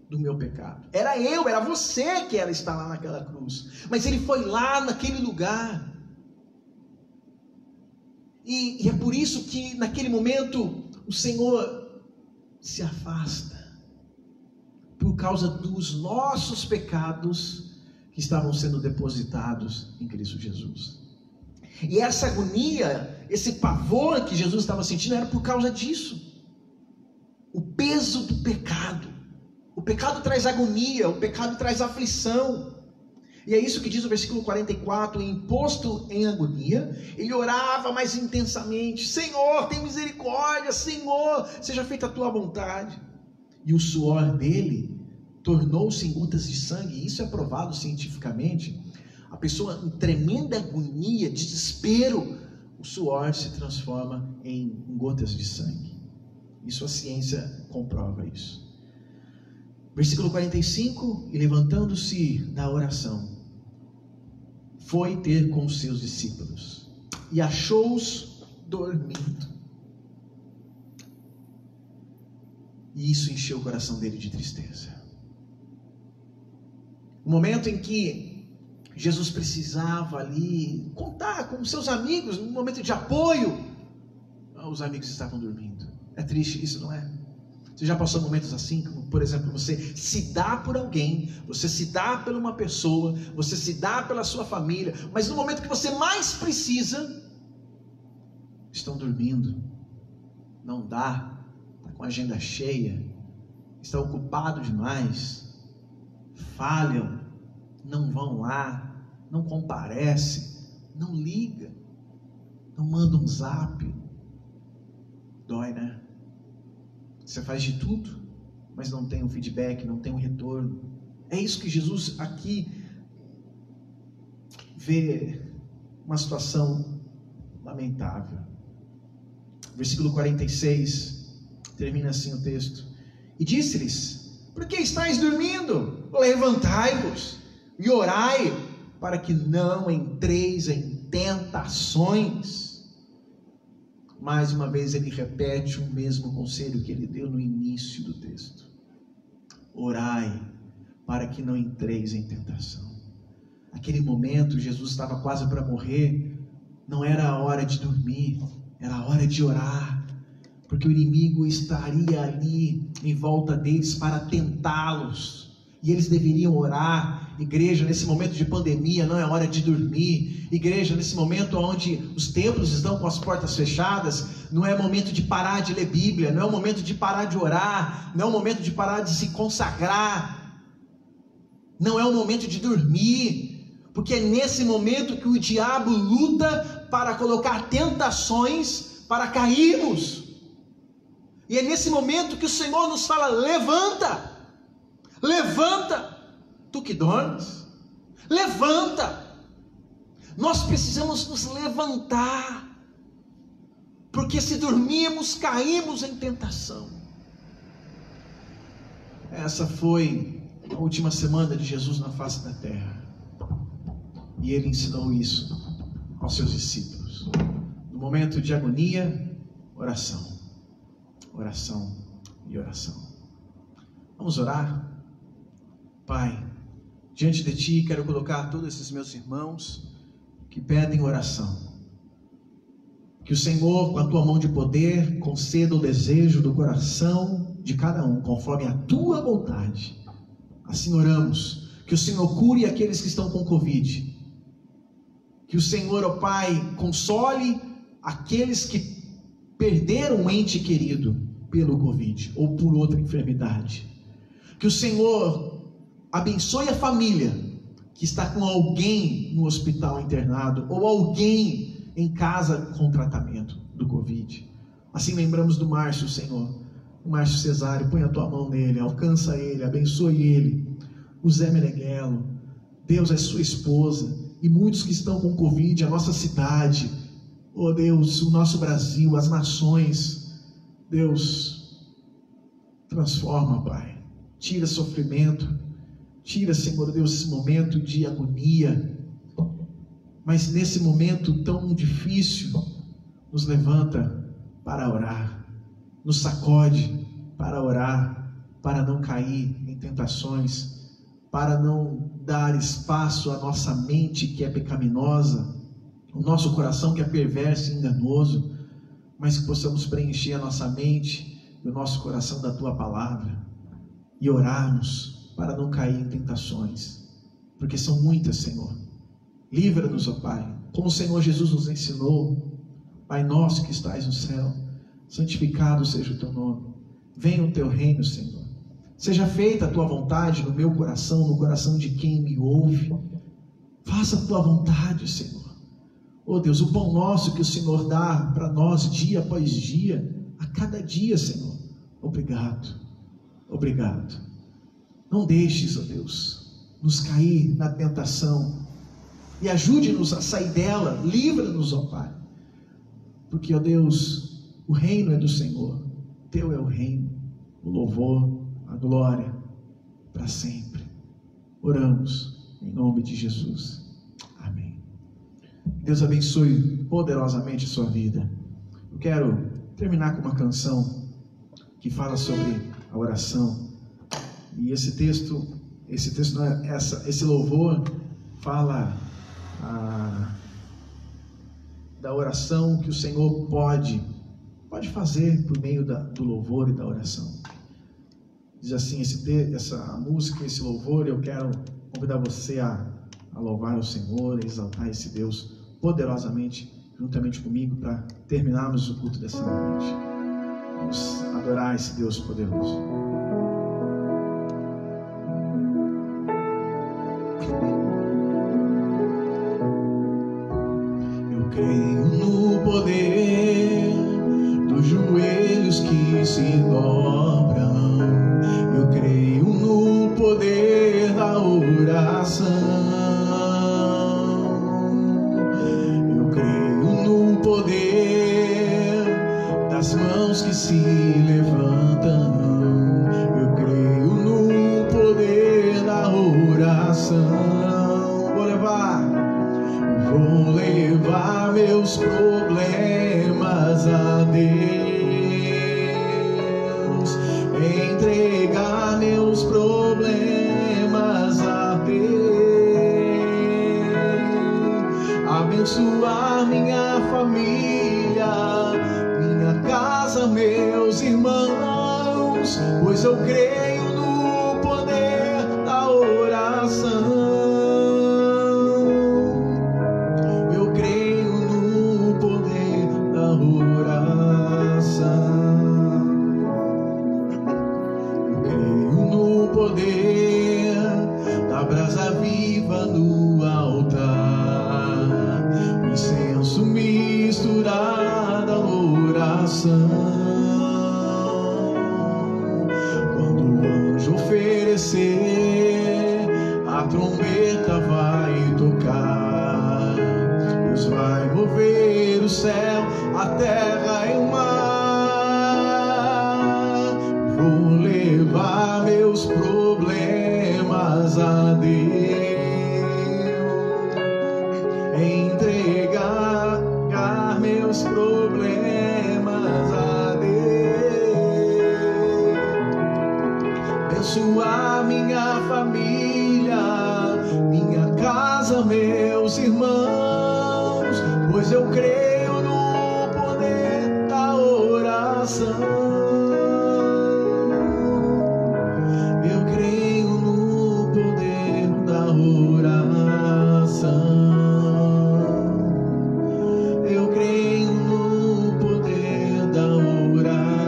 do meu pecado. Era você que era estar lá naquela cruz. Mas ele foi lá naquele lugar. E é por isso que naquele momento o Senhor se afasta, por causa dos nossos pecados que estavam sendo depositados em Cristo Jesus. E essa agonia, esse pavor que Jesus estava sentindo era por causa disso. O peso do pecado. O pecado traz agonia, o pecado traz aflição. E é isso que diz o versículo 44, imposto em agonia, ele orava mais intensamente: Senhor, tem misericórdia, Senhor, seja feita a tua vontade. E o suor dele tornou-se em gotas de sangue, e isso é provado cientificamente. A pessoa em tremenda agonia, desespero, o suor se transforma em gotas de sangue. Isso a ciência comprova isso. Versículo 45, e levantando-se da oração, foi ter com os seus discípulos, e achou-os dormindo. E isso encheu o coração dele de tristeza. O momento em que Jesus precisava ali contar com seus amigos, num momento de apoio, os amigos estavam dormindo. É triste isso, não é? Você já passou momentos assim, como, por exemplo, você se dá por alguém, você se dá por uma pessoa, você se dá pela sua família, mas no momento que você mais precisa, estão dormindo, não dá, está com a agenda cheia, está ocupado demais, falham, não vão lá, não comparece, não liga, não manda um zap. Dói, né? Você faz de tudo, mas não tem um feedback, não tem um retorno. É isso que Jesus aqui vê, uma situação lamentável. Versículo 46, termina assim o texto. E disse-lhes: por que estáis dormindo? Levantai-vos e orai, para que não entreis em tentações. Mais uma vez ele repete o mesmo conselho que ele deu no início do texto: orai, para que não entreis em tentação. Aquele momento, Jesus estava quase para morrer, não era a hora de dormir, era a hora de orar, porque o inimigo estaria ali em volta deles para tentá-los, e eles deveriam orar. Igreja, nesse momento de pandemia, não é hora de dormir. Igreja, nesse momento onde os templos estão com as portas fechadas, não é momento de parar de ler Bíblia, não é o momento de parar de orar, não é o momento de parar de se consagrar, não é o momento de dormir, porque é nesse momento que o diabo luta para colocar tentações para cairmos. E é nesse momento que o Senhor nos fala: levanta, levanta, tu que dormes, levanta. Nós precisamos nos levantar, porque se dormirmos, caímos em tentação. Essa foi a última semana de Jesus na face da terra, e ele ensinou isso aos seus discípulos. No momento de agonia, oração, oração e oração. Vamos orar? Pai, diante de Ti quero colocar todos esses meus irmãos que pedem oração. Que o Senhor, com a Tua mão de poder, conceda o desejo do coração de cada um, conforme a Tua vontade. Assim oramos. Que o Senhor cure aqueles que estão com Covid. Que o Senhor, ó Pai, console aqueles que perderam um ente querido pelo Covid ou por outra enfermidade. Que o Senhor abençoe a família que está com alguém no hospital internado ou alguém em casa com tratamento do Covid. Assim lembramos do Márcio, Senhor. O Márcio Cesário, põe a Tua mão nele, alcança ele, abençoe ele. O Zé Meneghelo, Deus, é sua esposa, e muitos que estão com Covid, a nossa cidade, oh Deus, o nosso Brasil, as nações. Deus, transforma, Pai, tira sofrimento, tira, Senhor Deus, esse momento de agonia, mas nesse momento tão difícil, nos levanta para orar, nos sacode para orar, para não cair em tentações, para não dar espaço à nossa mente que é pecaminosa, o nosso coração que é perverso e enganoso, mas que possamos preencher a nossa mente e o nosso coração da Tua palavra e orarmos para não cair em tentações, porque são muitas, Senhor. Livra-nos, ó Pai, como o Senhor Jesus nos ensinou. Pai nosso que estais no céu, santificado seja o Teu nome, venha o Teu reino, Senhor. Seja feita a Tua vontade no meu coração, no coração de quem me ouve. Faça a Tua vontade, Senhor. Oh Deus, o pão nosso que o Senhor dá para nós dia após dia, a cada dia, Senhor. Obrigado, obrigado. Não deixes, ó Deus, nos cair na tentação e ajude-nos a sair dela. Livra-nos, ó Pai, porque, ó Deus, o reino é do Senhor, Teu é o reino, o louvor, a glória para sempre. Oramos em nome de Jesus. Amém. Deus abençoe poderosamente a sua vida. Eu quero terminar com uma canção que fala sobre a oração. E esse louvor fala da oração que o Senhor pode fazer por meio do louvor e da oração. Diz assim, essa música, esse louvor, eu quero convidar você a louvar o Senhor, a exaltar esse Deus poderosamente, juntamente comigo, para terminarmos o culto dessa noite. Vamos adorar esse Deus poderoso. Eu creio no poder dos joelhos que se dobram. Eu creio no poder da oração. Eu creio no poder das mãos que se levantam. Eu creio no poder da oração. Vou levar meus problemas a Deus, entregar meus problemas a Deus, abençoar minha família, minha casa, meus irmãos, pois eu creio no poder da oração. Eu creio no poder da oração. Poder da brasa viva no altar, incenso misturado à oração. Quando o anjo oferecer, a trombeta vai tocar. Deus vai mover o céu, a terra e o mar. Vou levar meus problemas a Deus, entregar meus problemas a Deus, abençoar minha família, minha casa, meus irmãos, pois eu creio no poder da oração. Eu creio no poder da oração. Eu creio no poder da oração.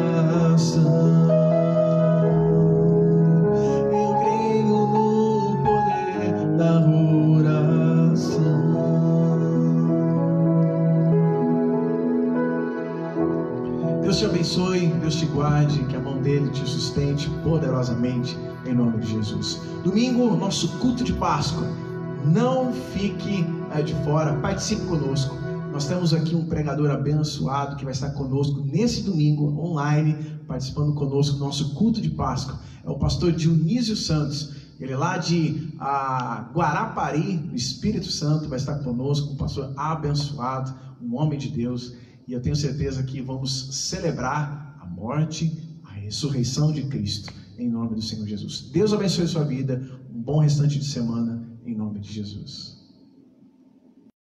Eu creio no poder da oração. Deus te abençoe, Deus te guarde, que a mão dele te sustente poderosamente, em nome de Jesus. Domingo, nosso culto de Páscoa. Não fique de fora, participe conosco. Nós temos aqui um pregador abençoado que vai estar conosco nesse domingo, online, participando conosco do nosso culto de Páscoa. É o pastor Dionísio Santos. Ele é lá de Guarapari, no Espírito Santo, vai estar conosco, um pastor abençoado, um homem de Deus. E eu tenho certeza que vamos celebrar a morte, a ressurreição de Cristo, em nome do Senhor Jesus. Deus abençoe a sua vida, um bom restante de semana, em nome de Jesus.